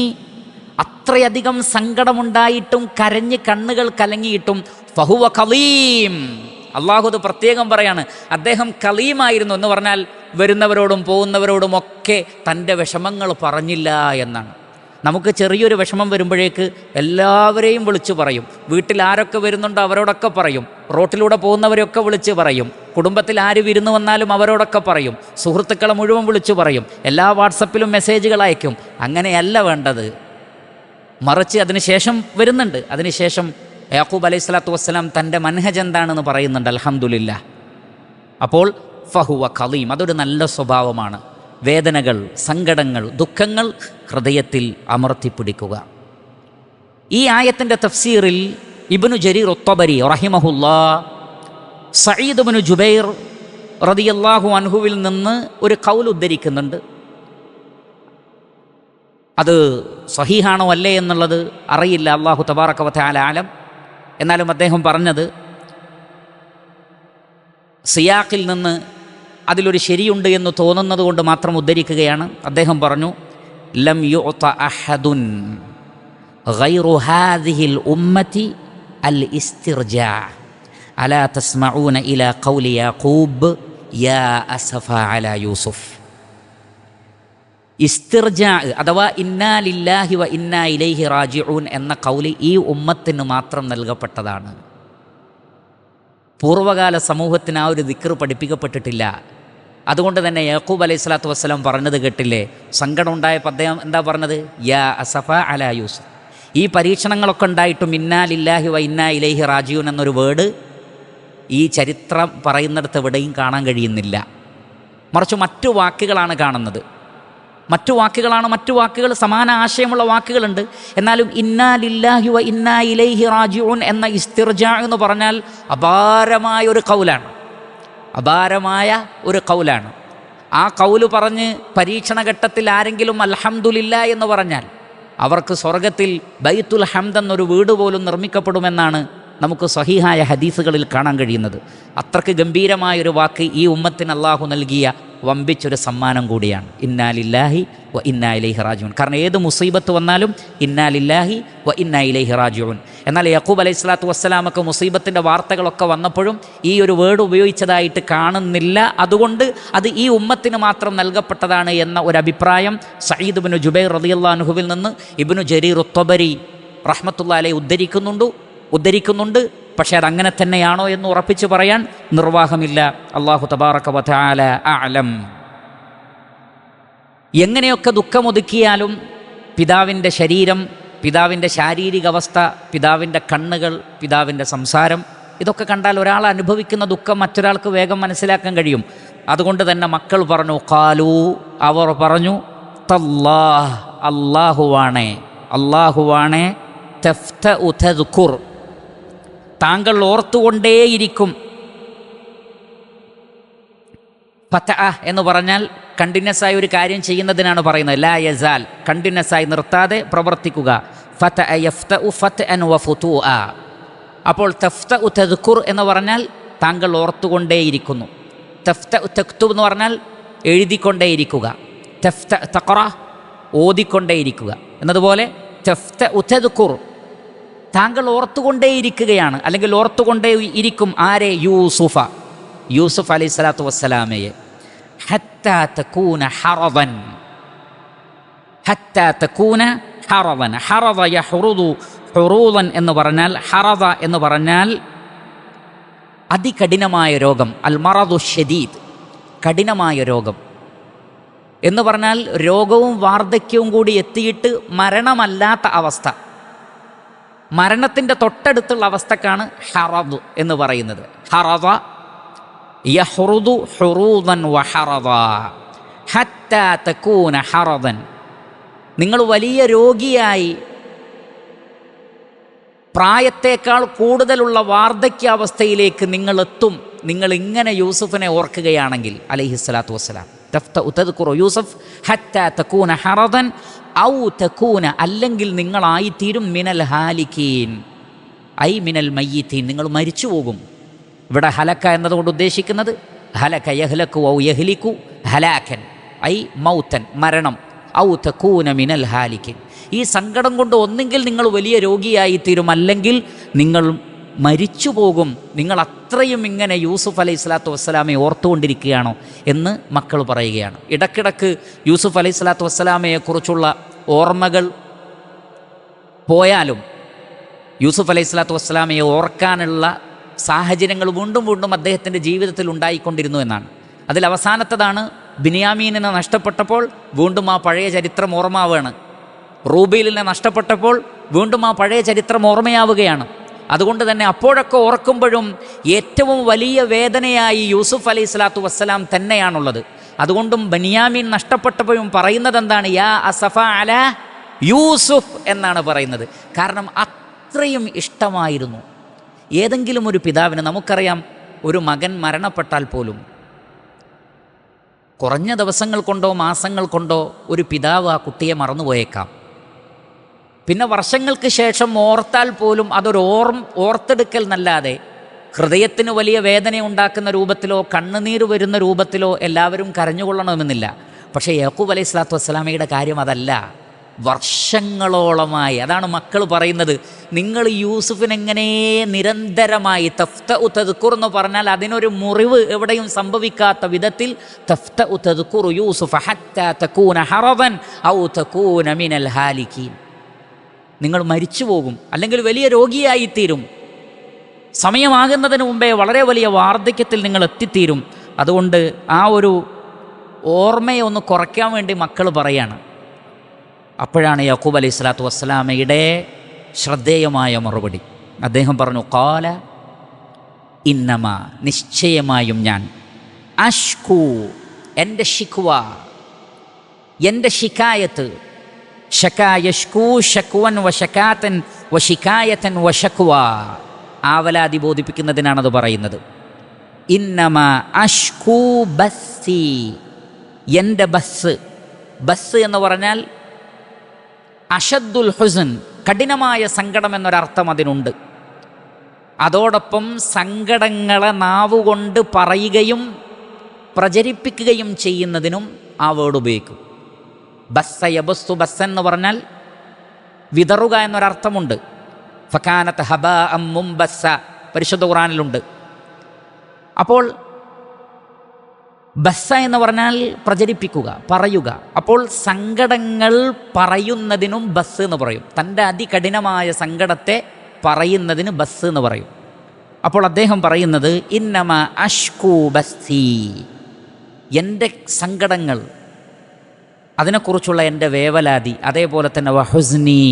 അത്രയധികം സങ്കടമുണ്ടായിട്ടും കരഞ്ഞ് കണ്ണുകൾ കലങ്ങിയിട്ടും ഫഹുവ കലീം. അള്ളാഹു അത് പ്രത്യേകം പറയാണ്, അദ്ദേഹം കലീമായിരുന്നു എന്ന് പറഞ്ഞാൽ വരുന്നവരോടും പോകുന്നവരോടുമൊക്കെ തൻ്റെ വിഷമങ്ങൾ പറഞ്ഞില്ല എന്നാണ്. നമുക്ക് ചെറിയൊരു വിഷമം വരുമ്പോഴേക്ക് എല്ലാവരെയും വിളിച്ചു പറയും. വീട്ടിൽ ആരൊക്കെ വരുന്നുണ്ടോ അവരോടൊക്കെ പറയും. റോട്ടിലൂടെ പോകുന്നവരെയൊക്കെ വിളിച്ച് പറയും. കുടുംബത്തിൽ ആര് വിരുന്ന് വന്നാലും അവരോടൊക്കെ പറയും. സുഹൃത്തുക്കളെ മുഴുവൻ വിളിച്ചു പറയും. എല്ലാ വാട്സപ്പിലും മെസ്സേജുകൾ അയക്കും. അങ്ങനെയല്ല വേണ്ടത്. മറിച്ച് അതിനുശേഷം വരുന്നുണ്ട്. അതിനുശേഷം യാക്കൂബ് അലൈഹി സ്വലാത്തു വസ്സലാം തൻ്റെ മനഹജ് എന്താണെന്ന് പറയുന്നുണ്ട്. അൽഹംദുലില്ലാഹ്. അപ്പോൾ ഫഹുവ കലീം, അതൊരു നല്ല സ്വഭാവമാണ്. വേദനകൾ, സങ്കടങ്ങൾ, ദുഃഖങ്ങൾ ഹൃദയത്തിൽ അമർത്തിപ്പിടിക്കുക. ഈ ആയത്തിൻ്റെ തഫ്സീറിൽ ഇബ്നു ജരീർ അത്ബരി റഹിമഹുല്ലാഹ് സഈദ് ഇബ്നു ജുബൈർ റളിയല്ലാഹു അൻഹുവിൽ നിന്ന് ഒരു ഖൗൽ ഉദ്ധരിക്കുന്നുണ്ട്. അത് സഹീഹാണോ അല്ലേ എന്നുള്ളത് അറിയില്ല, അല്ലാഹു തബാറക വ തആല ആലം. എന്നാലും അദ്ദേഹം പറഞ്ഞത് സിയാഖിൽ നിന്ന് അതിലൊരു ശരിയുണ്ട് എന്ന് തോന്നുന്നത് കൊണ്ട് മാത്രം ഉദ്ധരിക്കുകയാണ്. അദ്ദേഹം പറഞ്ഞു, ലം യുഅത അഹദുൻ ഗൈറു ഹാദിഹിൽ ഉമ്മത്തി അൽ ഇസ്തിർജാ അലാ തസ്മഊന ഇലാ ഖൗലി യാഖൂബ് യാ അസഫ അലാ യൂസുഫ്. ഇസ്തിർജാ അഥവാ ഇന്നാ ലില്ലാഹി വ ഇന്നാ ഇലൈഹി റാജിഊൻ എന്ന ഖൗലി ഈ ഉമ്മത്തിന് മാത്രം നൽകപ്പെട്ടതാണ്. പൂർവ്വകാല സമൂഹത്തിന് ആ ഒരു ദിക്ർ പഠിപ്പിക്കപ്പെട്ടിട്ടില്ല. അതുകൊണ്ട് തന്നെ യാക്കൂബ് അലൈഹി സ്വലാത്തു വസ്സലാം പറഞ്ഞത് കേട്ടില്ലേ, സങ്കടം ഉണ്ടായപ്പോൾ അദ്ദേഹം എന്താ പറഞ്ഞത്? യാ അസഫ അലാ യൂസുഫ്. ഈ പരീക്ഷണങ്ങളൊക്കെ ഉണ്ടായിട്ടും ഇന്നാ ലില്ലാഹി വ ഇന്നാ ഇലൈഹി റാജിഊൻ എന്നൊരു വേർഡ് ഈ ചരിത്രം പറയുന്നിടത്ത് എവിടെയും കാണാൻ കഴിയുന്നില്ല. മറിച്ച് മറ്റു വാക്കുകളാണ് കാണുന്നത്. മറ്റു വാക്കുകൾ സമാന ആശയമുള്ള വാക്കുകളുണ്ട്. എന്നാലും ഇന്നാ ലില്ലാഹി വ ഇന്നാ ഇലൈഹി റാജിഊൻ എന്ന ഇസ്തിർജാ എന്ന് പറഞ്ഞാൽ അപാരമായ ഒരു കൗലാണ്. ആ കൗല് പറഞ്ഞ് പരീക്ഷണഘട്ടത്തിൽ ആരെങ്കിലും അൽഹംദുലില്ലാ എന്ന് പറഞ്ഞാൽ അവർക്ക് സ്വർഗത്തിൽ ബൈത്തുൽ ഹംദ് എന്നൊരു വീട് പോലും നിർമ്മിക്കപ്പെടുമെന്നാണ് നമുക്ക് സ്വഹീഹായ ഹദീസുകളിൽ കാണാൻ കഴിയുന്നത്. അത്രയ്ക്ക് ഗംഭീരമായൊരു വാക്ക് ഈ ഉമ്മത്തിന് അള്ളാഹു നൽകിയ വമ്പിച്ചൊരു സമ്മാനം കൂടിയാണ് ഇന്നാ ലില്ലാഹി വ ഇന്നാ ഇലൈഹി റാജിഊൻ. കാരണം ഏത് മുസീബത്ത് വന്നാലും ഇന്നാ ലില്ലാഹി വ ഇന്നാ ഇലൈഹി റാജിഊൻ. എന്നാൽ യാക്കൂബ് അലൈഹി സ്വലാത്തു വസ്സലാമൊക്കെ മുസീബത്തിൻ്റെ വാർത്തകളൊക്കെ വന്നപ്പോഴും ഈ ഒരു വേർഡ് ഉപയോഗിച്ചതായിട്ട് കാണുന്നില്ല. അതുകൊണ്ട് അത് ഈ ഉമ്മത്തിന് മാത്രം നൽകപ്പെട്ടതാണ് എന്ന ഒരു അഭിപ്രായം സഈദ് ഇബ്നു ജുബൈർ റളിയല്ലാഹു അൻഹുവിൽ നിന്ന് ഇബ്നു ജരീർ അത്ബരി റഹ്മത്തുള്ളാഹി അലൈഹി ഉദ്ധരിക്കുന്നുണ്ട്. പക്ഷേ അതങ്ങനെ തന്നെയാണോ എന്ന് ഉറപ്പിച്ച് പറയാൻ നിർവാഹമില്ല. അല്ലാഹു തബാറക വ തആല അഅലം. എങ്ങനെയൊക്കെ ദുഃഖമൊതുക്കിയാലും പിതാവിൻ്റെ ശരീരം, പിതാവിൻ്റെ ശാരീരിക അവസ്ഥ, പിതാവിൻ്റെ കണ്ണുകൾ, പിതാവിൻ്റെ സംസാരം, ഇതൊക്കെ കണ്ടാൽ ഒരാൾ അനുഭവിക്കുന്ന ദുഃഖം മറ്റൊരാൾക്ക് വേഗം മനസ്സിലാക്കാൻ കഴിയും. അതുകൊണ്ട് തന്നെ മക്കൾ പറഞ്ഞു, ഖാലൂ, അവർ പറഞ്ഞു, തല്ലാഹ്, അല്ലാഹുവാണേ, തഫ്തഉ തദ്കുർ, താങ്കൾ ഓർത്തുകൊണ്ടേയിരിക്കും. ഫതഅ എന്ന് പറഞ്ഞാൽ കണ്ടിന്യൂസ് ആയി ഒരു കാര്യം ചെയ്യുന്നതിനാണ് പറയുന്നത്. ലാ യസാൽ, കണ്ടിന്യൂസ് ആയി നിർത്താതെ പ്രവർത്തിക്കുക. ഫതഅ യഫ്തഉ ഫതഅൻ വഫുതുഅ. അപ്പോൾ തഫ്തഉ തദ്കുർ എന്ന് പറഞ്ഞാൽ താങ്കൾ ഓർത്തുകൊണ്ടേയിരിക്കുന്നു. തഫ്തഉ തക്തുബ് എന്ന് പറഞ്ഞാൽ എഴുതിക്കൊണ്ടേയിരിക്കുക. തഫ്തഅ തഖറ, ഓതിക്കൊണ്ടേയിരിക്കുക എന്നതുപോലെ തഫ്തഉ തദ്കുർ, താങ്കൾ ഓർത്തുകൊണ്ടേയിരിക്കുകയാണ്, അല്ലെങ്കിൽ ഓർത്തുകൊണ്ടേ ഇരിക്കും. ആരെ? യൂസുഫ് അലൈഹി സ്വലാത്തു വസ്സലാമയെ. ഹത്താ തകൂന ഹറദൻ, ഹറദ യഹ്റുദു ഹുറൂദൻ എന്ന് പറഞ്ഞാൽ, ഹറദ എന്ന് പറഞ്ഞാൽ അതികഠിനമായ രോഗം. അൽ മറദു ഷദീദ്, കഠിനമായ രോഗം. എന്ന് പറഞ്ഞാൽ രോഗവും വാർദ്ധക്യവും കൂടി എത്തിയിട്ട് മരണമല്ലാത്ത അവസ്ഥ, മരണത്തിൻ്റെ തൊട്ടടുത്തുള്ള അവസ്ഥക്കാണ് ഹറദ് എന്ന് പറയുന്നത്. ഹറദ യഹ്റുദു ഹുറൂദൻ വഹറദ ഹത്താ തകൂന ഹറദൻ. നിങ്ങൾ വലിയ രോഗിയായി പ്രായത്തേക്കാൾ കൂടുതലുള്ള വാർദ്ധക്യാവസ്ഥയിലേക്ക് നിങ്ങളെത്തും. നിങ്ങൾ ഇങ്ങനെ യൂസുഫിനെ ഓർക്കുകയാണെങ്കിൽ അലൈഹിസ്സലാത്തു വസ്സലാം, തദ്കുറു യൂസഫ് ഹത്താ തകൂന ഹറദൻ ഔ തകൂന, അല്ലെങ്കിൽ നിങ്ങളായിത്തീരും മിനൽ ഹാലിക്കീൻ ഐ മിനൽ മയ്യിത്തീൻ, നിങ്ങൾ മരിച്ചു പോകും. ഇവിടെ ഹലക്ക എന്നതുകൊണ്ട് ഉദ്ദേശിക്കുന്നത് ഹലക യഹ്ലകു ഔ യഹ്ലികു ഹലാക്കൻ ഐ മൗത്തൻ, മരണം. ഔ തകൂന മിനൽ ഹാലിക്കീൻ, ഈ സങ്കടം കൊണ്ട് ഒന്നെങ്കിൽ നിങ്ങൾ വലിയ രോഗിയായിത്തീരും, അല്ലെങ്കിൽ നിങ്ങൾ മരിച്ചു പോകും. നിങ്ങൾ അത്രയും ഇങ്ങനെ യൂസുഫ് അലൈഹി സ്വലാത്തു വസ്സലാമയെ ഓർത്തുകൊണ്ടിരിക്കുകയാണോ എന്ന് മക്കൾ പറയുകയാണ്. ഇടയ്ക്കിടയ്ക്ക് യൂസുഫ് അലൈഹി സ്വലാത്തു വസ്സലാമയെക്കുറിച്ചുള്ള ഓർമ്മകൾ പോയാലും യൂസുഫ് അലൈഹി സ്വലാത്തു വസ്സലാമയെ ഓർക്കാനുള്ള സാഹചര്യങ്ങൾ വീണ്ടും വീണ്ടും അദ്ദേഹത്തിൻ്റെ ജീവിതത്തിൽ ഉണ്ടായിക്കൊണ്ടിരുന്നു എന്നാണ്. അതിൽ അവസാനത്തതാണ് ബിന്യാമീനിനെ നഷ്ടപ്പെട്ടപ്പോൾ വീണ്ടും ആ പഴയ ചരിത്രം ഓർമ്മാവുകയാണ്. റൂബീലിനെ നഷ്ടപ്പെട്ടപ്പോൾ വീണ്ടും ആ പഴയ ചരിത്രം ഓർമ്മയാവുകയാണ്. അതുകൊണ്ട് തന്നെ അപ്പോഴൊക്കെ ഓർക്കുമ്പോഴും ഏറ്റവും വലിയ വേദനയായി യൂസുഫ് അലൈഹി സ്വലാത്തു വസ്സലാം തന്നെയാണുള്ളത്. അതുകൊണ്ടും ബനിയാമീൻ നഷ്ടപ്പെട്ടപ്പോഴും പറയുന്നത് എന്താണ്? യാ അസഫ അല യൂസുഫ് എന്നാണ് പറയുന്നത്. കാരണം അത്രയും ഇഷ്ടമായിരുന്നു. ഏതെങ്കിലും ഒരു പിതാവിന്, നമുക്കറിയാം, ഒരു മകൻ മരണപ്പെട്ടാൽ പോലും കുറഞ്ഞ ദിവസങ്ങൾ കൊണ്ടോ മാസങ്ങൾ കൊണ്ടോ ഒരു പിതാവ് ആ കുട്ടിയെ മറന്നുപോയേക്കാം. പിന്നെ വർഷങ്ങൾക്ക് ശേഷം ഓർത്താൽ പോലും അതൊരു ഓർത്തെടുക്കൽ എന്നല്ലാതെ ഹൃദയത്തിന് വലിയ വേദന ഉണ്ടാക്കുന്ന രൂപത്തിലോ കണ്ണുനീര് വരുന്ന രൂപത്തിലോ എല്ലാവരും കരഞ്ഞുകൊള്ളണമെന്നില്ല. പക്ഷേ യാക്കൂബ് അലൈഹി സ്വലാത്തു വസ്സലാമയുടെ കാര്യം അതല്ല. വർഷങ്ങളോളമായി, അതാണ് മക്കൾ പറയുന്നത്, നിങ്ങൾ യൂസുഫിനെങ്ങനെ നിരന്തരമായി തഫ്തഉ തദ്കുർ എന്ന് പറഞ്ഞാൽ അതിനൊരു മുറിവ് എവിടെയും സംഭവിക്കാത്ത വിധത്തിൽ തഫ്തഉ തദ്കുർ യൂസുഫ ഹത്താ തകൂന ഹറദൻ ഔ തകൂന മിനൽ ഹാലിക്കീൻ, നിങ്ങൾ മരിച്ചു പോകും, അല്ലെങ്കിൽ വലിയ രോഗിയായിത്തീരും, സമയമാകുന്നതിന് മുമ്പേ വളരെ വലിയ വാർദ്ധക്യത്തിൽ നിങ്ങൾ എത്തിത്തീരും. അതുകൊണ്ട് ആ ഒരു ഓർമ്മയെ ഒന്ന് കുറയ്ക്കാൻ വേണ്ടി മക്കൾ പറയാണ്. അപ്പോഴാണ് യാക്കൂബ് അലൈഹി സ്വലാത്തു വസ്സലാമയുടെ ശ്രദ്ധേയമായ മറുപടി. അദ്ദേഹം പറഞ്ഞു, ഖാല ഇന്നമ, നിശ്ചയമായും ഞാൻ, അഷ്കൂ, എൻ്റെ ഷിക്വ, എൻ്റെ ഷിക്കായത്ത്, ഷക്കായഷ്കൂ ഷക്വൻ വ ഷക്കാത്തൻ വ ഷിക്കായത്തൻ വ ഷക്വ, ആവലാതി ബോധിപ്പിക്കുന്നതിനാണത് പറയുന്നത്. ഇന്നമ അഷ്കൂ ബസ്സി, എൻ്റെ ബസ്. ബസ് എന്ന് പറഞ്ഞാൽ അഷദ്ദുൽ ഹുസ്ൻ, കഠിനമായ സങ്കടം എന്നൊരർത്ഥം അതിനുണ്ട്. അതോടൊപ്പം സങ്കടങ്ങളെ നാവുകൊണ്ട് പറയുകയും പ്രചരിപ്പിക്കുകയും ചെയ്യുന്നതിനും ആ വേർഡ് ഉപയോഗിക്കും. ബസ്സ യബസ്സു, ബസ്സൻ എന്ന് പറഞ്ഞാൽ വിതറുക എന്നൊരർത്ഥമുണ്ട്. ഫകാനത്ത് ഹബാഅം മുംബസ്സ, പരിശുദ്ധ ഖുർആനിലുണ്ട്. അപ്പോൾ ബസ്സ എന്ന് പറഞ്ഞാൽ പ്രചരിപ്പിക്കുക, പറയുക. അപ്പോൾ സങ്കടങ്ങൾ പറയുന്നതിനും ബസ് എന്ന് പറയും. തൻ്റെ അതികഠിനമായ സങ്കടത്തെ പറയുന്നതിന് ബസ് എന്ന് പറയും. അപ്പോൾ അദ്ദേഹം പറയുന്നത് ഇന്നമ അഷ്കൂ ബസ്സി, എൻ്റെ സങ്കടങ്ങൾ, അതിനെക്കുറിച്ചുള്ള എൻ്റെ വേവലാതി, അതേപോലെ തന്നെ വഹുസ്നി,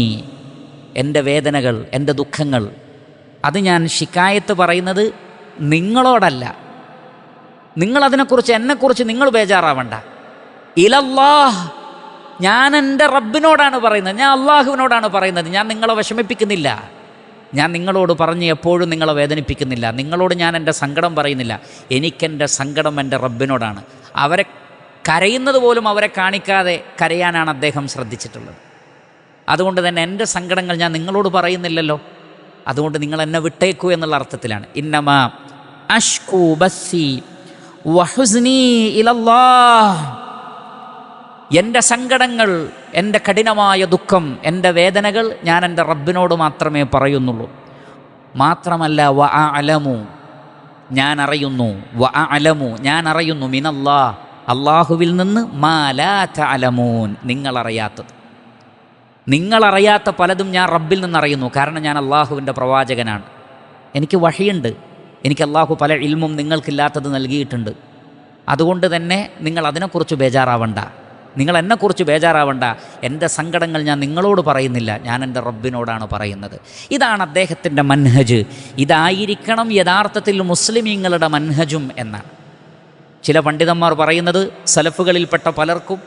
എൻ്റെ വേദനകൾ, എൻ്റെ ദുഃഖങ്ങൾ, അത് ഞാൻ ശിക്കായത്ത് പറയുന്നത് നിങ്ങളോടല്ല. നിങ്ങളതിനെക്കുറിച്ച്, എന്നെക്കുറിച്ച് നിങ്ങൾ ബേജാറാവണ്ട. ഇലല്ലാഹ്, ഞാൻ എൻ്റെ റബ്ബിനോടാണ് പറയുന്നത്, ഞാൻ അള്ളാഹുവിനോടാണ് പറയുന്നത്. ഞാൻ നിങ്ങളെ വിഷമിപ്പിക്കുന്നില്ല, ഞാൻ നിങ്ങളോട് പറഞ്ഞ് എപ്പോഴും നിങ്ങളെ വേദനിപ്പിക്കുന്നില്ല, നിങ്ങളോട് ഞാൻ എൻ്റെ സങ്കടം പറയുന്നില്ല. എനിക്കെൻ്റെ സങ്കടം എൻ്റെ റബ്ബിനോടാണ്. അവരെ കരയുന്നത് പോലും അവരെ കാണിക്കാതെ കരയാനാണ് അദ്ദേഹം ശ്രദ്ധിച്ചിട്ടുള്ളത്. അതുകൊണ്ട് തന്നെ എൻ്റെ സങ്കടങ്ങൾ ഞാൻ നിങ്ങളോട് പറയുന്നില്ലല്ലോ, അതുകൊണ്ട് നിങ്ങൾ എന്നെ വിട്ടേക്കൂ എന്നുള്ള അർത്ഥത്തിലാണ്. ഇന്നമ അഷ്കൂ ബസ്സി വഹുസ്നി ഇലല്ലാഹ്, എൻ്റെ സങ്കടങ്ങൾ, എൻ്റെ കഠിനമായ ദുഃഖം, എൻ്റെ വേദനകൾ ഞാൻ എൻ്റെ റബ്ബിനോട് മാത്രമേ പറയുന്നുള്ളൂ. മാത്രമല്ല വ അഅലമു, ഞാൻ അറിയുന്നു, വ അഅലമു, ഞാൻ അറിയുന്നു, മിനല്ലാഹ്, അള്ളാഹുവിൽ നിന്ന്, മാ ലാ തഅലമൂൻ, നിങ്ങളറിയാത്തത്. നിങ്ങളറിയാത്ത പലതും ഞാൻ റബ്ബിൽ നിന്നറിയുന്നു. കാരണം ഞാൻ അള്ളാഹുവിൻ്റെ പ്രവാചകനാണ്, എനിക്ക് വഹിയുണ്ട്, എനിക്ക് അള്ളാഹു പല ഇൽമും നിങ്ങൾക്കില്ലാത്തത് നൽകിയിട്ടുണ്ട്. അതുകൊണ്ട് തന്നെ നിങ്ങൾ അതിനെക്കുറിച്ച് ബേജാറാവണ്ട. നിങ്ങൾ എന്നെക്കുറിച്ച് ബേജാറാവണ്ട, എൻ്റെ സങ്കടങ്ങൾ ഞാൻ നിങ്ങളോട് പറയുന്നില്ല, ഞാൻ എൻ്റെ റബ്ബിനോടാണ് പറയുന്നത്. ഇതാണ് അദ്ദേഹത്തിൻ്റെ മൻഹജ്. ഇതായിരിക്കണം യഥാർത്ഥത്തിൽ മുസ്ലിമീങ്ങളുടെ മൻഹജും എന്നാണ്. ചില പണ്ഡിതന്മാർ പറയുന്നത് സലഫുകളിൽപ്പെട്ട പലർക്കും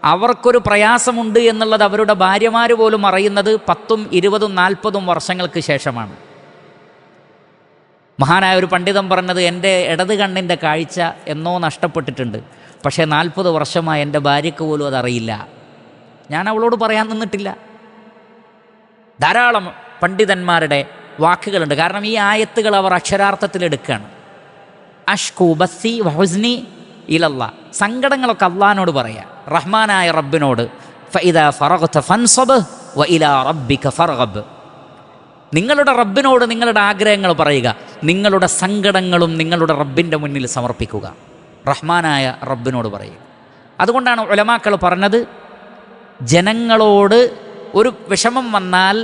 അവർക്കൊരു പ്രയാസമുണ്ട് എന്നുള്ളത് അവരുടെ ഭാര്യമാർ പോലും അറിയുന്നത് 10, 20, 40 വർഷങ്ങൾക്ക് ശേഷമാണ്. മഹാനായ ഒരു പണ്ഡിതൻ പറഞ്ഞത്, എൻ്റെ ഇടത് കണ്ണിൻ്റെ കാഴ്ച എന്നോ നഷ്ടപ്പെട്ടിട്ടുണ്ട്, പക്ഷേ 40 വർഷമായി എൻ്റെ ഭാര്യയ്ക്ക് പോലും അതറിയില്ല. ഞാൻ അവളോട് പറയാൻ നിന്നിട്ടില്ല. ധാരാളം പണ്ഡിതന്മാരുടെ വാക്കുകളുണ്ട്. കാരണം ഈ ആയത്തുകൾ അവർ അക്ഷരാർത്ഥത്തിലെടുക്കുകയാണ്. അഷ്കൂ ബസ്സി വഹുസ്നി ഇലല്ലാ, സങ്കടങ്ങളൊക്കെ അള്ളാഹിനോട് പറയാം, റഹ്മാനായ റബ്ബിനോട്. ഫഇദാ ഫറഗ്ത ഫൻസബ് വഇലാ റബ്ബിക ഫർഗബ്, നിങ്ങളുടെ റബ്ബിനോട് നിങ്ങളുടെ ആഗ്രഹങ്ങൾ പറയുക, നിങ്ങളുടെ സങ്കടങ്ങളും നിങ്ങളുടെ റബ്ബിൻ്റെ മുന്നിൽ സമർപ്പിക്കുക, റഹ്മാനായ റബ്ബിനോട് പറയുക. അതുകൊണ്ടാണ് ഉലമാക്കൾ പറഞ്ഞത്, ജനങ്ങളോട് ഒരു വിഷമം വന്നാൽ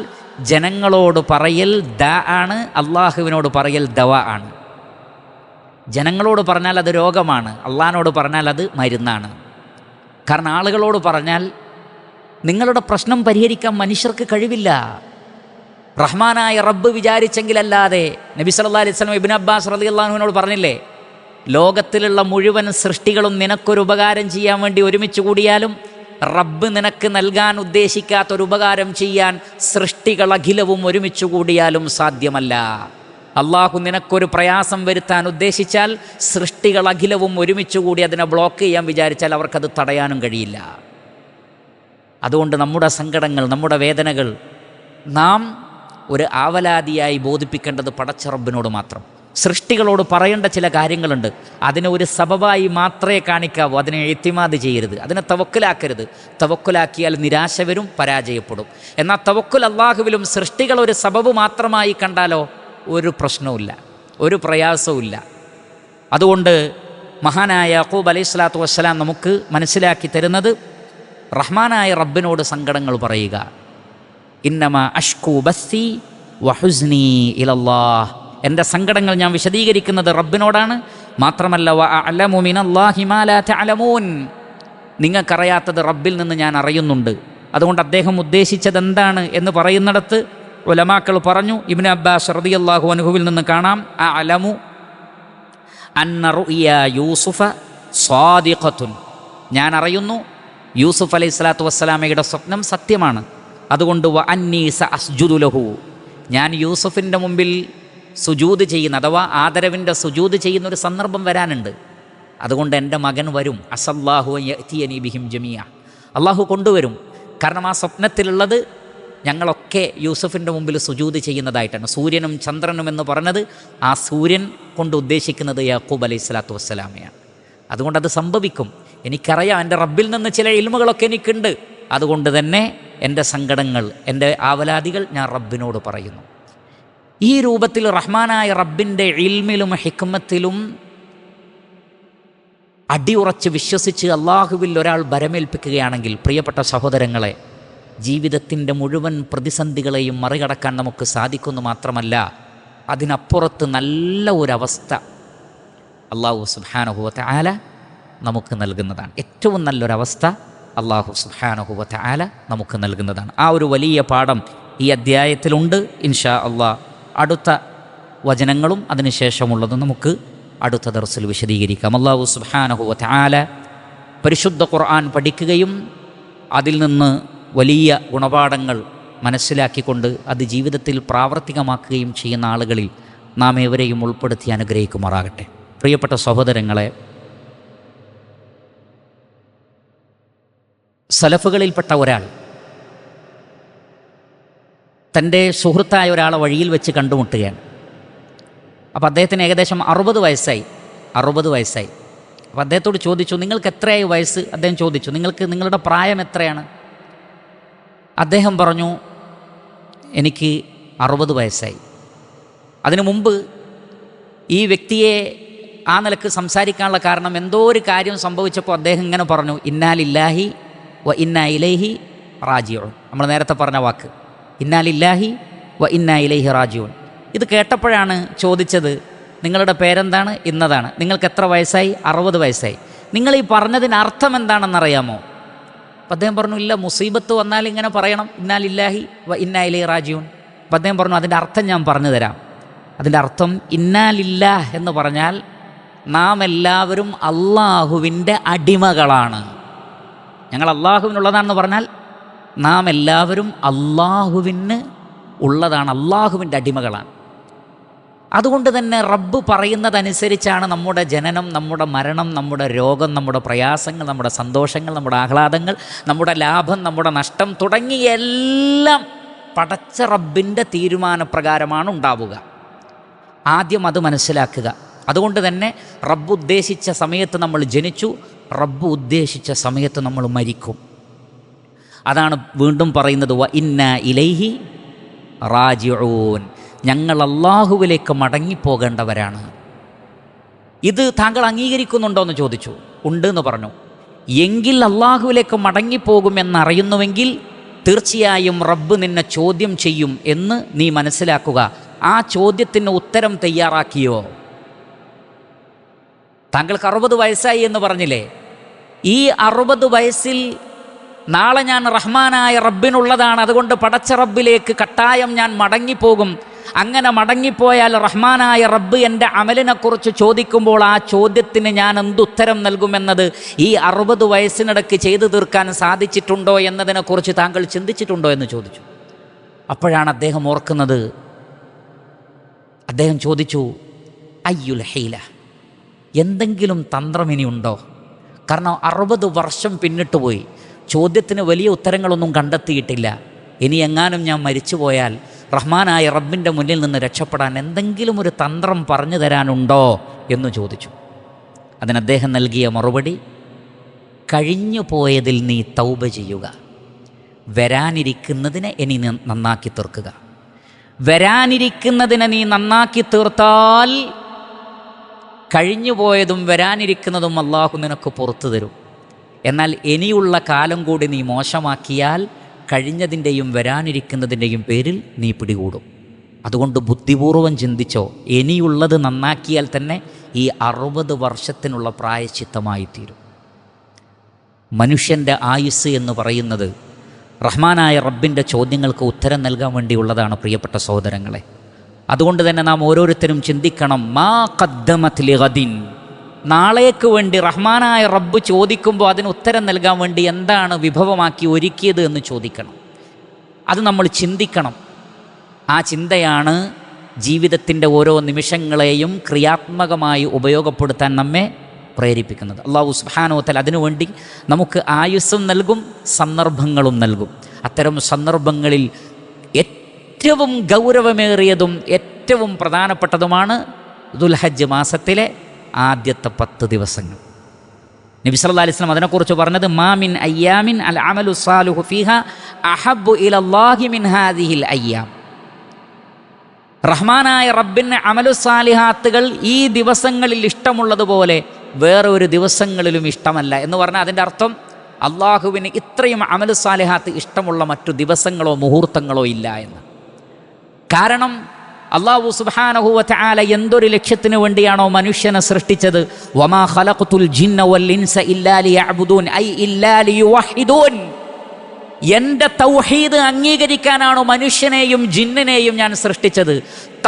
ജനങ്ങളോട് പറയൽ ദാ ആണ്, അള്ളാഹുവിനോട് പറയൽ ദവ ആണ്. ജനങ്ങളോട് പറഞ്ഞാൽ അത് രോഗമാണ്, അള്ളാഹിനോട് പറഞ്ഞാൽ അത് മരുന്നാണ്. കാരണം ആളുകളോട് പറഞ്ഞാൽ നിങ്ങളുടെ പ്രശ്നം പരിഹരിക്കാൻ മനുഷ്യർക്ക് കഴിവില്ല. റഹ്മാനായ റബ്ബ് വിചാരിച്ചെങ്കിലല്ലാതെ. നബി സല്ലല്ലാഹു അലൈഹി വസല്ലം ഇബ്നു അബ്ബാസ് റളിയല്ലാഹു അൻഹുവിനോട് പറഞ്ഞില്ലേ, ലോകത്തിലുള്ള മുഴുവൻ സൃഷ്ടികളും നിനക്കൊരു ഉപകാരം ചെയ്യാൻ വേണ്ടി ഒരുമിച്ച് കൂടിയാലും റബ്ബ് നിനക്ക് നൽകാൻ ഉദ്ദേശിക്കാത്തൊരു ഉപകാരം ചെയ്യാൻ സൃഷ്ടികൾ അഖിലവും ഒരുമിച്ച് കൂടിയാലും സാധ്യമല്ല. അള്ളാഹു നിനക്കൊരു പ്രയാസം വരുത്താൻ ഉദ്ദേശിച്ചാൽ സൃഷ്ടികൾ അഖിലവും ഒരുമിച്ച് കൂടി അതിനെ ബ്ലോക്ക് ചെയ്യാൻ വിചാരിച്ചാൽ അവർക്കത് തടയാനും കഴിയില്ല. അതുകൊണ്ട് നമ്മുടെ സങ്കടങ്ങൾ, നമ്മുടെ വേദനകൾ നാം ഒരു ആവലാതിയായി ബോധിപ്പിക്കേണ്ടത് പടച്ച റബ്ബിനോട് മാത്രം. സൃഷ്ടികളോട് പറയേണ്ട ചില കാര്യങ്ങളുണ്ട്, അതിനെ ഒരു സബബായി മാത്രമേ കാണിക്കാവൂ. അതിനെ ഇത്തിമാദ് ചെയ്യരുത്, അതിനെ തവക്കുലാക്കരുത്. തവക്കുലാക്കിയാൽ നിരാശ വരും, പരാജയപ്പെടും. എന്നാൽ തവക്കുൽ അള്ളാഹുവിലും സൃഷ്ടികൾ ഒരു സബബ് മാത്രമായി കണ്ടാലോ ഒരു പ്രശ്നവുമില്ല, ഒരു പ്രയാസവുമില്ല. അതുകൊണ്ട് മഹാനായ യാക്കൂബ് അലൈഹിസ്സലാത്തു വസ്സലാം നമുക്ക് മനസ്സിലാക്കി തരുന്നത്, റഹ്മാനായ റബ്ബിനോട് സങ്കടങ്ങൾ പറയുക. ഇന്നമാ അഷ്കൂ ബസ്സി വഹുസ്നി ഇലല്ലാഹ്, എൻ്റെ സങ്കടങ്ങൾ ഞാൻ വിശദീകരിക്കുന്നത് റബ്ബിനോടാണ്. മാത്രമല്ല വഅഅലമു മിനല്ലാഹി മാ ലാ തഅലമൂൻ, നിങ്ങൾക്കറിയാത്തത് റബ്ബിൽ നിന്ന് ഞാൻ അറിയുന്നുണ്ട്. അതുകൊണ്ട് അദ്ദേഹം ഉദ്ദേശിച്ചത് എന്താണ് എന്ന് പറയുന്നിടത്ത് ഉലമാക്കൾ പറഞ്ഞു, ഇബ്നു അബ്ബാസ് റളിയല്ലാഹു അൻഹുവിൽ നിന്ന് കാണാം, അഅലമു അന്ന റുഅ്യ യൂസുഫ സ്വാദിഖത്തുൻ, ഞാൻ അറിയുന്നു യൂസുഫ് അലൈഹിസ്സലാത്തു വസ്സലാമയുടെ സ്വപ്നം സത്യമാണ്. അതുകൊണ്ട് വ അന്നീ സഅസ്ജുദു ലഹു, ഞാൻ യൂസുഫിൻ്റെ മുമ്പിൽ സുജൂദ് ചെയ്യുന്ന അഥവാ ആദരവിൻ്റെ സുജൂദ് ചെയ്യുന്ന ഒരു സന്ദർഭം വരാനുണ്ട്. അതുകൊണ്ട് എൻ്റെ മകൻ വരും. അസല്ലാഹു യഅ്തിയനി ബിഹിം ജമീഅ, അള്ളാഹു കൊണ്ടുവരും. കാരണം ആ സ്വപ്നത്തിലുള്ളത് ഞങ്ങളൊക്കെ യൂസുഫിൻ്റെ മുമ്പിൽ സുജൂദ് ചെയ്യുന്നതായിട്ടാണ്. സൂര്യനും ചന്ദ്രനും എന്ന് പറഞ്ഞത് ആ സൂര്യൻ കൊണ്ട് ഉദ്ദേശിക്കുന്നത് യാക്കൂബ് അലൈഹിസ്സലാത്തു വസ്സലാമയാണ്. അതുകൊണ്ടത് സംഭവിക്കും. എനിക്കറിയാം, എൻ്റെ റബ്ബിൽ നിന്ന് ചില ഇൽമുകളൊക്കെ എനിക്കുണ്ട്. അതുകൊണ്ട് തന്നെ എൻ്റെ സങ്കടങ്ങൾ, എൻ്റെ ആവലാദികൾ ഞാൻ റബ്ബിനോട് പറയുന്നു. ഈ രൂപത്തിൽ റഹ്മാനായ റബ്ബിൻ്റെ ഇൽമിലും ഹിക്മത്തിലും അടിയുറച്ച് വിശ്വസിച്ച് അള്ളാഹുവിൽ ഒരാൾ ഭരമേൽപ്പിക്കുകയാണെങ്കിൽ, പ്രിയപ്പെട്ട സഹോദരങ്ങളെ, ജീവിതത്തിൻ്റെ മുഴുവൻ പ്രതിസന്ധികളെയും മറികടക്കാൻ നമുക്ക് സാധിക്കുമെന്ന് മാത്രമല്ല, അതിനപ്പുറത്ത് നല്ല ഒരവസ്ഥ അള്ളാഹു സുബ്ഹാനഹു വ തആല നമുക്ക് നൽകുന്നതാണ്. ഏറ്റവും നല്ലൊരവസ്ഥ അള്ളാഹു സുബ്ഹാനഹു വ തആല നമുക്ക് നൽകുന്നതാണ്. ആ ഒരു വലിയ പാഠം ഈ അദ്ധ്യായത്തിലുണ്ട്. ഇൻഷാ അള്ളാഹ് അടുത്ത വചനങ്ങളും അതിനുശേഷമുള്ളതും നമുക്ക് അടുത്ത ദർസിൽ വിശദീകരിക്കാം. അള്ളാഹു സുബ്ഹാനഹു വ തആല പരിശുദ്ധ ഖുർആൻ പഠിക്കുകയും അതിൽ നിന്ന് വലിയ ഗുണപാഠങ്ങൾ മനസ്സിലാക്കിക്കൊണ്ട് അത് ജീവിതത്തിൽ പ്രാവർത്തികമാക്കുകയും ചെയ്യുന്ന ആളുകളിൽ നാം ഏവരെയും ഉൾപ്പെടുത്തി അനുഗ്രഹിക്കുമാറാകട്ടെ. പ്രിയപ്പെട്ട സഹോദരങ്ങളെ, സലഫുകളിൽപ്പെട്ട ഒരാൾ തൻ്റെ സുഹൃത്തായ ഒരാളെ വഴിയിൽ വെച്ച് കണ്ടുമുട്ടുകയാണ്. അപ്പോൾ അദ്ദേഹത്തിന് ഏകദേശം 60 വയസ്സായി. അപ്പോൾ അദ്ദേഹത്തോട് ചോദിച്ചു, നിങ്ങൾക്ക് എത്രയായി വയസ്സ്? അദ്ദേഹം ചോദിച്ചു, നിങ്ങളുടെ പ്രായം എത്രയാണ്? അദ്ദേഹം പറഞ്ഞു, എനിക്ക് 60 വയസ്സായി. അതിനു മുമ്പ് ഈ വ്യക്തിയെ ആ നിലക്ക് സംസാരിക്കാനുള്ള കാരണം, എന്തോ ഒരു കാര്യം സംഭവിച്ചപ്പോൾ അദ്ദേഹം ഇങ്ങനെ പറഞ്ഞു, ഇന്നാ ലില്ലാഹി വ ഇന്നാ ഇലൈഹി റാജിഊൻ. നമ്മൾ നേരത്തെ പറഞ്ഞ വാക്ക് ഇന്നാ ലില്ലാഹി വ ഇന്നാ ഇലൈഹി റാജിഊൻ. ഇത് കേട്ടപ്പോഴാണ് ചോദിച്ചത്, നിങ്ങളുടെ പേരെന്താണ്? ഇന്നതാണ്. നിങ്ങൾക്ക് എത്ര വയസ്സായി? 60 വയസ്സായി. നിങ്ങൾ ഈ പറഞ്ഞതിന് അർത്ഥം എന്താണെന്നറിയാമോ? അപ്പം അദ്ദേഹം പറഞ്ഞു, ഇല്ല, മുസീബത്ത് വന്നാൽ ഇങ്ങനെ പറയണം, ഇന്നാ ലില്ലാഹി വ ഇന്നാ ഇലൈഹി റാജിഊൻ. അപ്പം അദ്ദേഹം പറഞ്ഞു, അതിൻ്റെ അർത്ഥം ഞാൻ പറഞ്ഞു തരാം. അതിൻ്റെ അർത്ഥം ഇന്നാ ലില്ലാഹ് എന്ന് പറഞ്ഞാൽ നാം എല്ലാവരും അള്ളാഹുവിൻ്റെ അടിമകളാണ്. ഞങ്ങൾ അള്ളാഹുവിനുള്ളതാണെന്ന് പറഞ്ഞാൽ നാം എല്ലാവരും അള്ളാഹുവിന് ഉള്ളതാണ്, അള്ളാഹുവിൻ്റെ അടിമകളാണ്. അതുകൊണ്ട് തന്നെ റബ്ബ് പറയുന്നതനുസരിച്ചാണ് നമ്മുടെ ജനനം, നമ്മുടെ മരണം, നമ്മുടെ രോഗം, നമ്മുടെ പ്രയാസങ്ങൾ, നമ്മുടെ സന്തോഷങ്ങൾ, നമ്മുടെ ആഹ്ലാദങ്ങൾ, നമ്മുടെ ലാഭം, നമ്മുടെ നഷ്ടം തുടങ്ങിയ എല്ലാം പടച്ച റബ്ബിൻ്റെ തീരുമാനപ്രകാരമാണ് ഉണ്ടാവുക. ആദ്യം അത് മനസ്സിലാക്കുക. അതുകൊണ്ട് തന്നെ റബ്ബ് ഉദ്ദേശിച്ച സമയത്ത് നമ്മൾ ജനിച്ചു, റബ്ബ് ഉദ്ദേശിച്ച സമയത്ത് നമ്മൾ മരിക്കും. അതാണ് വീണ്ടും പറയുന്നത്, വ ഇന്നാ ഇലൈഹി റാജിഊൻ, ഞങ്ങൾ അള്ളാഹുവിലേക്ക് മടങ്ങിപ്പോകേണ്ടവരാണ്. ഇത് താങ്കൾ അംഗീകരിക്കുന്നുണ്ടോ എന്ന് ചോദിച്ചു. ഉണ്ട് എന്ന് പറഞ്ഞു. എങ്കിൽ അള്ളാഹുവിലേക്ക് മടങ്ങിപ്പോകുമെന്നറിയുന്നുവെങ്കിൽ തീർച്ചയായും റബ്ബ് നിന്നെ ചോദ്യം ചെയ്യും എന്ന് നീ മനസ്സിലാക്കുക. ആ ചോദ്യത്തിന് ഉത്തരം തയ്യാറാക്കിയോ? താങ്കൾക്ക് 60 വയസ്സായി എന്ന് പറഞ്ഞില്ലേ? ഈ 60 വയസ്സിൽ നാളെ ഞാൻ റഹ്മാനായ റബ്ബിനുള്ളതാണ്, അതുകൊണ്ട് പടച്ച റബ്ബിലേക്ക് കട്ടായം ഞാൻ മടങ്ങിപ്പോകും. അങ്ങനെ മടങ്ങിപ്പോയാൽ റഹ്മാനായ റബ്ബ് എൻ്റെ അമലിനെക്കുറിച്ച് ചോദിക്കുമ്പോൾ ആ ചോദ്യത്തിന് ഞാൻ എന്തുത്തരം നൽകുമെന്നത് ഈ 60 വയസ്സിനിടയ്ക്ക് ചെയ്തു തീർക്കാൻ സാധിച്ചിട്ടുണ്ടോ എന്നതിനെക്കുറിച്ച് താങ്കൾ ചിന്തിച്ചിട്ടുണ്ടോ എന്ന് ചോദിച്ചു. അപ്പോഴാണ് അദ്ദേഹം ഓർക്കുന്നത്. അദ്ദേഹം ചോദിച്ചു, അയ്യുൽ ഹീല, എന്തെങ്കിലും തന്ത്രം ഇനിയുണ്ടോ? കാരണം 60 വർഷം പിന്നിട്ട് പോയി, ചോദ്യത്തിന് വലിയ ഉത്തരങ്ങളൊന്നും കണ്ടെത്തിയിട്ടില്ല. ഇനി എങ്ങാനും ഞാൻ മരിച്ചു പോയാൽ റഹ്മാനായ റബ്ബിൻ്റെ മുന്നിൽ നിന്ന് രക്ഷപ്പെടാൻ എന്തെങ്കിലും ഒരു തന്ത്രം പറഞ്ഞു തരാനുണ്ടോ എന്ന് ചോദിച്ചു. അതിന് അദ്ദേഹം നൽകിയ മറുപടി, കഴിഞ്ഞു പോയതിൽ നീ തൗബ ചെയ്യുക, വരാനിരിക്കുന്നതിനെ ഇനി നന്നാക്കി തീർക്കുക. വരാനിരിക്കുന്നതിനെ നീ നന്നാക്കി തീർത്താൽ കഴിഞ്ഞു പോയതും വരാനിരിക്കുന്നതും അള്ളാഹു നിനക്ക് പുറത്തു തരും. എന്നാൽ ഇനിയുള്ള കാലം കൂടി നീ മോശമാക്കിയാൽ കഴിഞ്ഞതിൻ്റെയും വരാനിരിക്കുന്നതിൻ്റെയും പേരിൽ നീ പിടികൂടും. അതുകൊണ്ട് ബുദ്ധിപൂർവം ചിന്തിച്ചോ. ഇനിയുള്ളത് നന്നാക്കിയാൽ തന്നെ ഈ 60 വർഷത്തിനുള്ള പ്രായശ്ചിത്തമായി തീരും. മനുഷ്യൻ്റെ ആയുസ് എന്ന് പറയുന്നത് റഹ്മാനായ റബ്ബിൻ്റെ ചോദ്യങ്ങൾക്ക് ഉത്തരം നൽകാൻ വേണ്ടിയുള്ളതാണ്, പ്രിയപ്പെട്ട സഹോദരങ്ങളെ. അതുകൊണ്ട് തന്നെ നാം ഓരോരുത്തരും ചിന്തിക്കണം, മാ ഖദ്ദമത് ലിഗദിൻ, നാളേക്ക് വേണ്ടി റഹ്മാനായ റബ്ബ് ചോദിക്കുമ്പോൾ അതിന് ഉത്തരം നൽകാൻ വേണ്ടി എന്താണ് വിഭവമാക്കി ഒരുക്കിയത് എന്ന് ചോദിക്കണം. അത് നമ്മൾ ചിന്തിക്കണം. ആ ചിന്തയാണ് ജീവിതത്തിൻ്റെ ഓരോ നിമിഷങ്ങളെയും ക്രിയാത്മകമായി ഉപയോഗപ്പെടുത്താൻ നമ്മെ പ്രേരിപ്പിക്കുന്നത്. അല്ലാഹു സുബ്ഹാനഹു വ തആല അതിനുവേണ്ടി നമുക്ക് ആയുസ്സും നൽകും, സന്ദർഭങ്ങളും നൽകും. അത്തരം സന്ദർഭങ്ങളിൽ ഏറ്റവും ഗൗരവമേറിയതും ഏറ്റവും പ്രധാനപ്പെട്ടതുമാണ് ദുൽഹജ്ജ് മാസത്തിലെ ആദ്യത്തെ 10 ദിവസങ്ങൾ. നബി സല്ലല്ലാഹു അലൈഹി വസല്ലം അതിനെക്കുറിച്ച് പറഞ്ഞത്, മാമിൻ അയ്യാമിൻ അൽ അമലു സാലിഹു ഫീഹാ അഹബ്ബു ഇലല്ലാഹി മിൻ ഹാദിഹിൽ അയ്യാം. റഹ്മാനായ റബ്ബിന് അമലു സാലിഹാത്തുകൾ ഈ ദിവസങ്ങളിൽ ഇഷ്ടമുള്ളതുപോലെ വേറെ ഒരു ദിവസങ്ങളിലും ഇഷ്ടമല്ല എന്ന് പറഞ്ഞാൽ അതിൻ്റെ അർത്ഥം അള്ളാഹുവിന് ഇത്രയും അമലു സാലിഹാത്ത് ഇഷ്ടമുള്ള മറ്റു ദിവസങ്ങളോ മുഹൂർത്തങ്ങളോ ഇല്ല എന്ന്. കാരണം അല്ലാഹു സുബ്ഹാനഹു വ തആല എന്തൊരു ലക്ഷ്യത്തിന് വേണ്ടിയാണോ മനുഷ്യനെ സൃഷ്ടിച്ചത്, വമാ ഖലഖതുൽ ജിന്ന വൽ ഇൻസ ഇല്ലാ ലിയഅ്ബുദൂൻ ഐ ഇല്ലാ ലിയുവഹിദൂൻ, എൻ്റെ തൗഹീദ് അംഗീകരിക്കാനാണോ മനുഷ്യനെയും ജിന്നിനെയും ഞാൻ സൃഷ്ടിച്ചത്.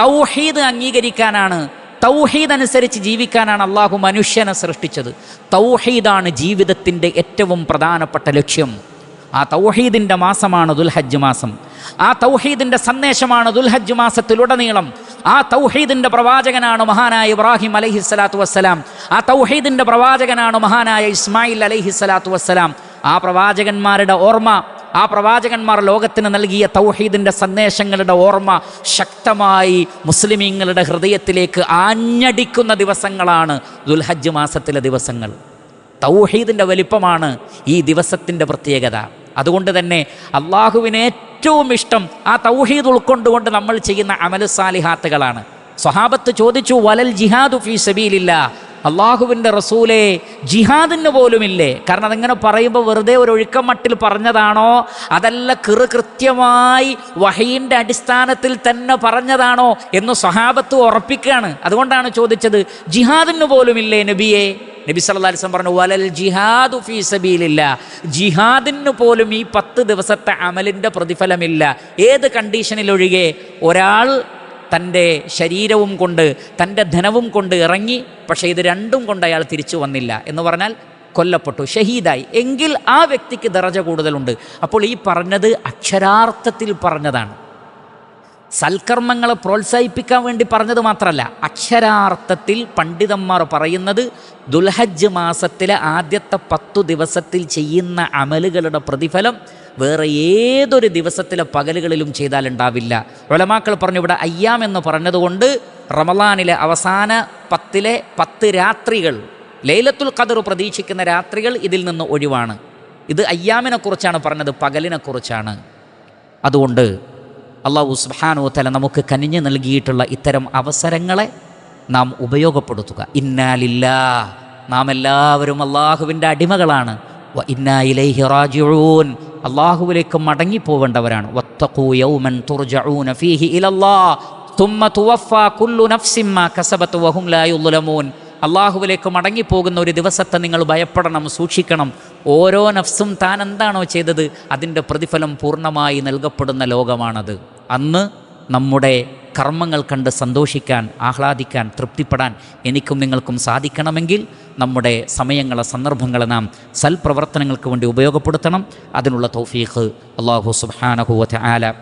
തൗഹീദ് അംഗീകരിക്കാനാണ്, തൗഹീദ് അനുസരിച്ച് ജീവിക്കാനാണ് അള്ളാഹു മനുഷ്യനെ സൃഷ്ടിച്ചത്. തൗഹീദാണ് ജീവിതത്തിൻ്റെ ഏറ്റവും പ്രധാനപ്പെട്ട ലക്ഷ്യം. ആ തൗഹീദിൻ്റെ മാസമാണ് ദുൽഹജ്ജ് മാസം. ആ തൗഹീദിൻ്റെ സന്ദേശമാണ് ദുൽഹജ്ജ് മാസത്തിലുടനീളം. ആ തൗഹീദിൻ്റെ പ്രവാചകനാണ് മഹാനായ ഇബ്രാഹിം അലൈഹിസ്സലാത്തു വസ്സലാം. ആ തൗഹീദിൻ്റെ പ്രവാചകനാണ് മഹാനായ ഇസ്മായിൽ അലൈഹിസ്സലാത്തു വസ്സലാം. ആ പ്രവാചകന്മാരുടെ ഓർമ്മ, ആ പ്രവാചകന്മാർ ലോകത്തിന് നൽകിയ തൗഹീദിൻ്റെ സന്ദേശങ്ങളുടെ ഓർമ്മ ശക്തമായി മുസ്ലിമീങ്ങളുടെ ഹൃദയത്തിലേക്ക് ആഞ്ഞടിക്കുന്ന ദിവസങ്ങളാണ് ദുൽഹജ്ജ് മാസത്തിലെ ദിവസങ്ങൾ. തൗഹീദിൻ്റെ വലിപ്പമാണ് ഈ ദിവസത്തിൻ്റെ പ്രത്യേകത. അതുകൊണ്ട് തന്നെ അള്ളാഹുവിന് ഏറ്റവും ഇഷ്ടം ആ തൗഹീദ് ഉൾക്കൊണ്ടുകൊണ്ട് നമ്മൾ ചെയ്യുന്ന അമലു സാലിഹാത്തുകളാണ്. സ്വഹാബത്ത് ചോദിച്ചു, വലൽ ജിഹാദു ഫീ സബീലില്ലാഹ്, അള്ളാഹുവിൻ്റെ റസൂലേ ജിഹാദിന് പോലുമില്ലേ? കാരണം അതിങ്ങനെ പറയുമ്പോൾ വെറുതെ ഒരു ഒഴുക്കം മട്ടിൽ പറഞ്ഞതാണോ, അതല്ല കൃത്യമായി വഹീൻ്റെ അടിസ്ഥാനത്തിൽ തന്നെ പറഞ്ഞതാണോ എന്ന് സ്വഹാബത്ത് ഉറപ്പിക്കുകയാണ്. അതുകൊണ്ടാണ് ചോദിച്ചത്, ജിഹാദിന് പോലുമില്ലേ നബിയെ? നബി സല്ലല്ലാഹു അലൈഹി വസല്ലം പറഞ്ഞു, വലൽ ജിഹാദു ഫീ സബീലില്ലാഹ്, ജിഹാദിന് പോലും ഈ 10 ദിവസത്തെ അമലിൻ്റെ പ്രതിഫലമില്ല. ഏത് കണ്ടീഷനിലൊഴികെ ഒരാൾ തൻ്റെ ശരീരവും കൊണ്ട് തൻ്റെ ധനവും കൊണ്ട് ഇറങ്ങി, പക്ഷേ ഇത് രണ്ടും കൊണ്ട് അയാൾ തിരിച്ചു വന്നില്ല എന്ന് പറഞ്ഞാൽ കൊല്ലപ്പെട്ടു, ഷഹീദായി, എങ്കിൽ ആ വ്യക്തിക്ക് ദറജ കൂടുതലുണ്ട്. അപ്പോൾ ഈ പറഞ്ഞത് അക്ഷരാർത്ഥത്തിൽ പറഞ്ഞതാണ്, സൽക്കർമ്മങ്ങളെ പ്രോത്സാഹിപ്പിക്കാൻ വേണ്ടി പറഞ്ഞത് മാത്രമല്ല. അക്ഷരാർത്ഥത്തിൽ പണ്ഡിതന്മാർ പറയുന്നത് ദുൽഹജ്ജ് മാസത്തിലെ ആദ്യത്തെ 10 ദിവസത്തിൽ ചെയ്യുന്ന അമലുകളുടെ പ്രതിഫലം വേറെ ഏതൊരു ദിവസത്തിലെ പകലുകളിലും ചെയ്താലുണ്ടാവില്ല. ഉലമാക്കൾ പറഞ്ഞു, ഇവിടെ അയ്യാം എന്ന് പറഞ്ഞതുകൊണ്ട് റമളാനിലെ അവസാന 10 രാത്രികൾ, ലൈലത്തുൽ ഖദർ പ്രതീക്ഷിക്കുന്ന രാത്രികൾ ഇതിൽ നിന്ന് ഒഴിവാണ്. ഇത് അയ്യാമിനെ കുറിച്ചാണ് പറഞ്ഞത്, പകലിനെ കുറിച്ചാണ്. അതുകൊണ്ട് അല്ലാഹു സുബ്ഹാനഹു വ തആല നമുക്ക് കനിഞ്ഞു നൽകിയിട്ടുള്ള ഇത്തരം അവസരങ്ങളെ നാം ഉപയോഗപ്പെടുത്തുക. ഇന്നാ ലില്ലാഹ്, നാം എല്ലാവരും അള്ളാഹുവിൻ്റെ അടിമകളാണ്. വ ഇന്നാ ഇലൈഹി റാജിഊൻ, അള്ളാഹുവിലേക്ക് മടങ്ങിപ്പോവേണ്ടവരാണ്. വത്തഖൂ യൗമൻ തുർജഊന ഫീഹി ഇലല്ലാഹ് തുമ്മ തുവഫാ കുല്ലു നഫ്സിൻ മാ കസബത് വഹും ലാ യുദ്ലമൂൻ. അള്ളാഹുവിലേക്ക് മടങ്ങിപ്പോകുന്ന ഒരു ദിവസത്തെ നിങ്ങൾ ഭയപ്പെടണം, സൂക്ഷിക്കണം. ഓരോ നഫ്സും താൻ എന്താണോ ചെയ്തത് അതിൻ്റെ പ്രതിഫലം പൂർണ്ണമായി നൽകപ്പെടുന്ന ലോകമാണത്. അന്ന് നമ്മുടെ കർമ്മങ്ങൾ കണ്ട് സന്തോഷിക്കാൻ, ആഹ്ലാദിക്കാൻ, തൃപ്തിപ്പെടാൻ എനിക്കും നിങ്ങൾക്കും സാധിക്കണമെങ്കിൽ നമ്മുടെ സമയങ്ങളെ, സന്ദർഭങ്ങളെ നാം സൽപ്രവർത്തനങ്ങൾക്ക് വേണ്ടി ഉപയോഗപ്പെടുത്തണം. അതിനുള്ള തൗഫീഖ് അല്ലാഹു സുബ്ഹാനഹു വ തആല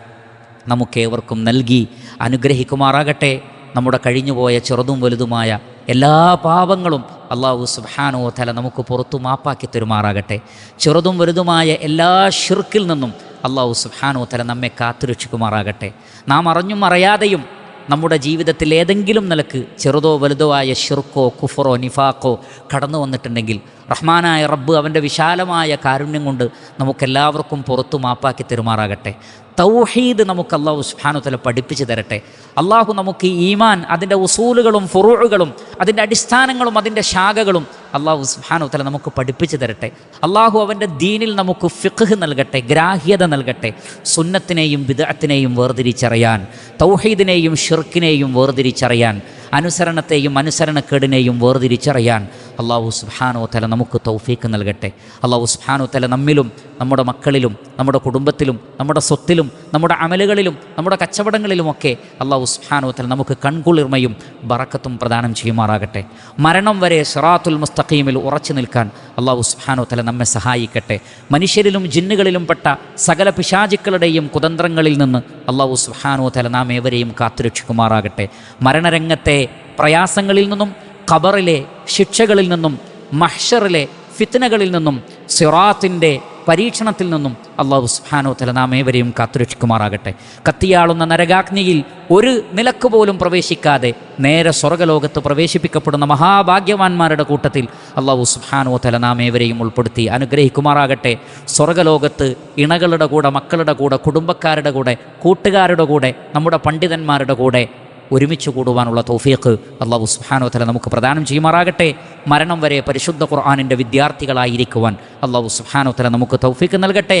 നമുക്കേവർക്കും നൽകി അനുഗ്രഹിക്കുമാറാകട്ടെ. നമ്മുടെ കഴിഞ്ഞുപോയ ചെറുതും വലുതുമായ എല്ലാ പാപങ്ങളും അല്ലാഹു സുബ്ഹാനഹു വ തആല നമുക്ക് പുറത്തു മാപ്പാക്കി തരുമാറാകട്ടെ. ചെറുതും വലുതുമായ എല്ലാ ശിർക്കിൽ നിന്നും അല്ലാഹു സുബ്ഹാനഹു വ തആല നമ്മെ കാത്തുരക്ഷിക്കുമാറാകട്ടെ. നാം അറിഞ്ഞും അറിയാതെയും നമ്മുടെ ജീവിതത്തിൽ ഏതെങ്കിലും നിലക്ക് ചെറുതോ വലുതോ ആയ ശിർക്കോ കുഫറോ നിഫാഖോ കടന്നു വന്നിട്ടുണ്ടെങ്കിൽ റഹ്മാനായ റബ്ബ് അവൻ്റെ വിശാലമായ കാരുണ്യം കൊണ്ട് നമുക്കെല്ലാവർക്കും പുറത്തു മാപ്പാക്കി തരുമാറാകട്ടെ. തൗഹീദ് നമുക്ക് അല്ലാഹു സുബ്ഹാനഹു വ തആല പഠിപ്പിച്ചു തരട്ടെ. അള്ളാഹു നമുക്ക് ഈമാൻ, അതിൻ്റെ ഉസൂലുകളും ഫുറൂഉകളും അതിൻ്റെ അടിസ്ഥാനങ്ങളും അതിൻ്റെ ശാഖകളും അല്ലാഹു സുബ്ഹാനഹു വ തആല നമുക്ക് പഠിപ്പിച്ചു തരട്ടെ. അള്ളാഹു അവൻ്റെ ദീനിൽ നമുക്ക് ഫിഖ്ഹ് നൽകട്ടെ, ഗ്രാഹ്യത നൽകട്ടെ. സുന്നത്തിനെയും ബിദ്അത്തിനെയും വേർതിരിച്ചറിയാൻ, തൗഹീദിനെയും ഷിർക്കിനെയും വേർതിരിച്ചറിയാൻ, അനുസരണത്തെയും അനുസരണക്കേടിനെയും വേർതിരിച്ചറിയാൻ അല്ലാഹു സുബ്ഹാനഹു വ തആല നമുക്ക് തൗഫീഖ് നൽകട്ടെ. അല്ലാഹു സുബ്ഹാനഹു വ തആല നമ്മിലും നമ്മുടെ മക്കളിലും നമ്മുടെ കുടുംബത്തിലും നമ്മുടെ സ്വത്തിലും നമ്മുടെ അമലുകളിലും നമ്മുടെ കച്ചവടങ്ങളിലുമൊക്കെ അല്ലാഹു സുബ്ഹാനഹു വ തആല നമുക്ക് കൺകുളിർമയും ബറക്കത്തും പ്രദാനം ചെയ്യുമാറാകട്ടെ. മരണം വരെ സിറാത്തുൽ മുസ്തഖീമിൽ ഉറച്ചു നിൽക്കാൻ അല്ലാഹു സുബ്ഹാനഹു വ തആല നമ്മെ സഹായിക്കട്ടെ. മനുഷ്യരിലും ജിന്നുകളിലും പെട്ട സകല പിശാചുക്കളുടെയും കുതന്ത്രങ്ങളിൽ നിന്ന് അല്ലാഹു സുബ്ഹാനഹു വ തആല നാം ഏവരെയും കാത്തുരക്ഷിക്കുമാറാകട്ടെ. മരണരംഗത്തെ പ്രയാസങ്ങളിൽ നിന്നും, ഖബറിലെ ശിക്ഷകളിൽ നിന്നും, മഹ്ശറിലെ ഫിത്നകളിൽ നിന്നും, സിറാത്തിൻ്റെ പരീക്ഷണത്തിൽ നിന്നും അല്ലാഹു സുബ്ഹാനഹു വ തആല നാം ഏവരെയും കാത്തുരക്ഷിക്കുമാറാകട്ടെ. കത്തിയാളുന്ന നരകാഗ്നിയിൽ ഒരു നിലക്ക് പോലും പ്രവേശിക്കാതെ നേരെ സ്വർഗ്ഗലോകത്ത് പ്രവേശിപ്പിക്കപ്പെടുന്ന മഹാഭാഗ്യവാന്മാരുടെ കൂട്ടത്തിൽ അല്ലാഹു സുബ്ഹാനഹു വ തആല നാം ഏവരെയും ഉൾപ്പെടുത്തി അനുഗ്രഹിക്കുമാറാകട്ടെ. സ്വർഗ്ഗലോകത്ത് ഇണകളുടെ കൂടെ, മക്കളുടെ കൂടെ, കുടുംബക്കാരുടെ കൂടെ, കൂട്ടുകാരുടെ കൂടെ, നമ്മുടെ പണ്ഡിതന്മാരുടെ കൂടെ ഒരുമിച്ച് കൂടുവാനുള്ള തൗഫീഖ് അല്ലാഹു സുബ്ഹാനഹു വ തആല നമുക്ക് പ്രദാനം ചെയ്യുമാറാകട്ടെ. മരണം വരെ പരിശുദ്ധ ഖുർആനിൻ്റെ വിദ്യാർത്ഥികളായിരിക്കുവാൻ അല്ലാഹു സുബ്ഹാനഹു വ തആല നമുക്ക് തൗഫീഖ് നൽകട്ടെ.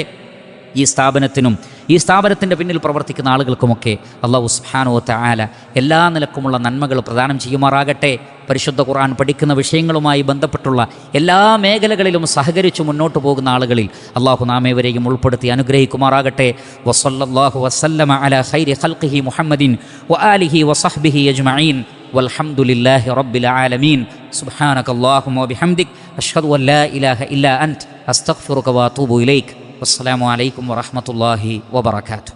ഈ സ്ഥാപനത്തിനും ഈ സ്ഥാപനത്തിൻ്റെ പിന്നിൽ പ്രവർത്തിക്കുന്ന ആളുകൾക്കുമൊക്കെ അല്ലാഹു സുബ്ഹാനഹു വ തആല എല്ലാ നിലക്കുമുള്ള നന്മകൾ പ്രദാനം ചെയ്യുമാറാകട്ടെ. പരിശുദ്ധ ഖുർആൻ പഠിക്കുന്ന വിഷയങ്ങളുമായി ബന്ധപ്പെട്ടുള്ള എല്ലാ മേഖലകളിലും സഹകരിച്ച് മുന്നോട്ട് പോകുന്ന ആളുകളിൽ അല്ലാഹു നാം ഏവരെയും ഉൾപ്പെടുത്തി അനുഗ്രഹിക്കുമാറാകട്ടെ. വസല്ലല്ലാഹു വസല്ലമ അലാ ഖൈരി ഖൽഖിഹി മുഹമ്മദിൻ വആലിഹി വസഹ്ബിഹി അജ്മഈൻ വൽഹംദുലില്ലാഹി റബ്ബിൽ ആലമീൻ. സുബ്ഹാനകല്ലാഹുമ്മ വബിഹംദിക് അഷ്ഹദു അൻ ലാ ഇലാഹ ഇല്ലാ അൻത അസ്തഗ്ഫിറുക വഅതൂബു ഇലൈക്. വസ്സലാമു അലൈക്കും വറഹ്മത്തുള്ളാഹി വബറകാതുഹു.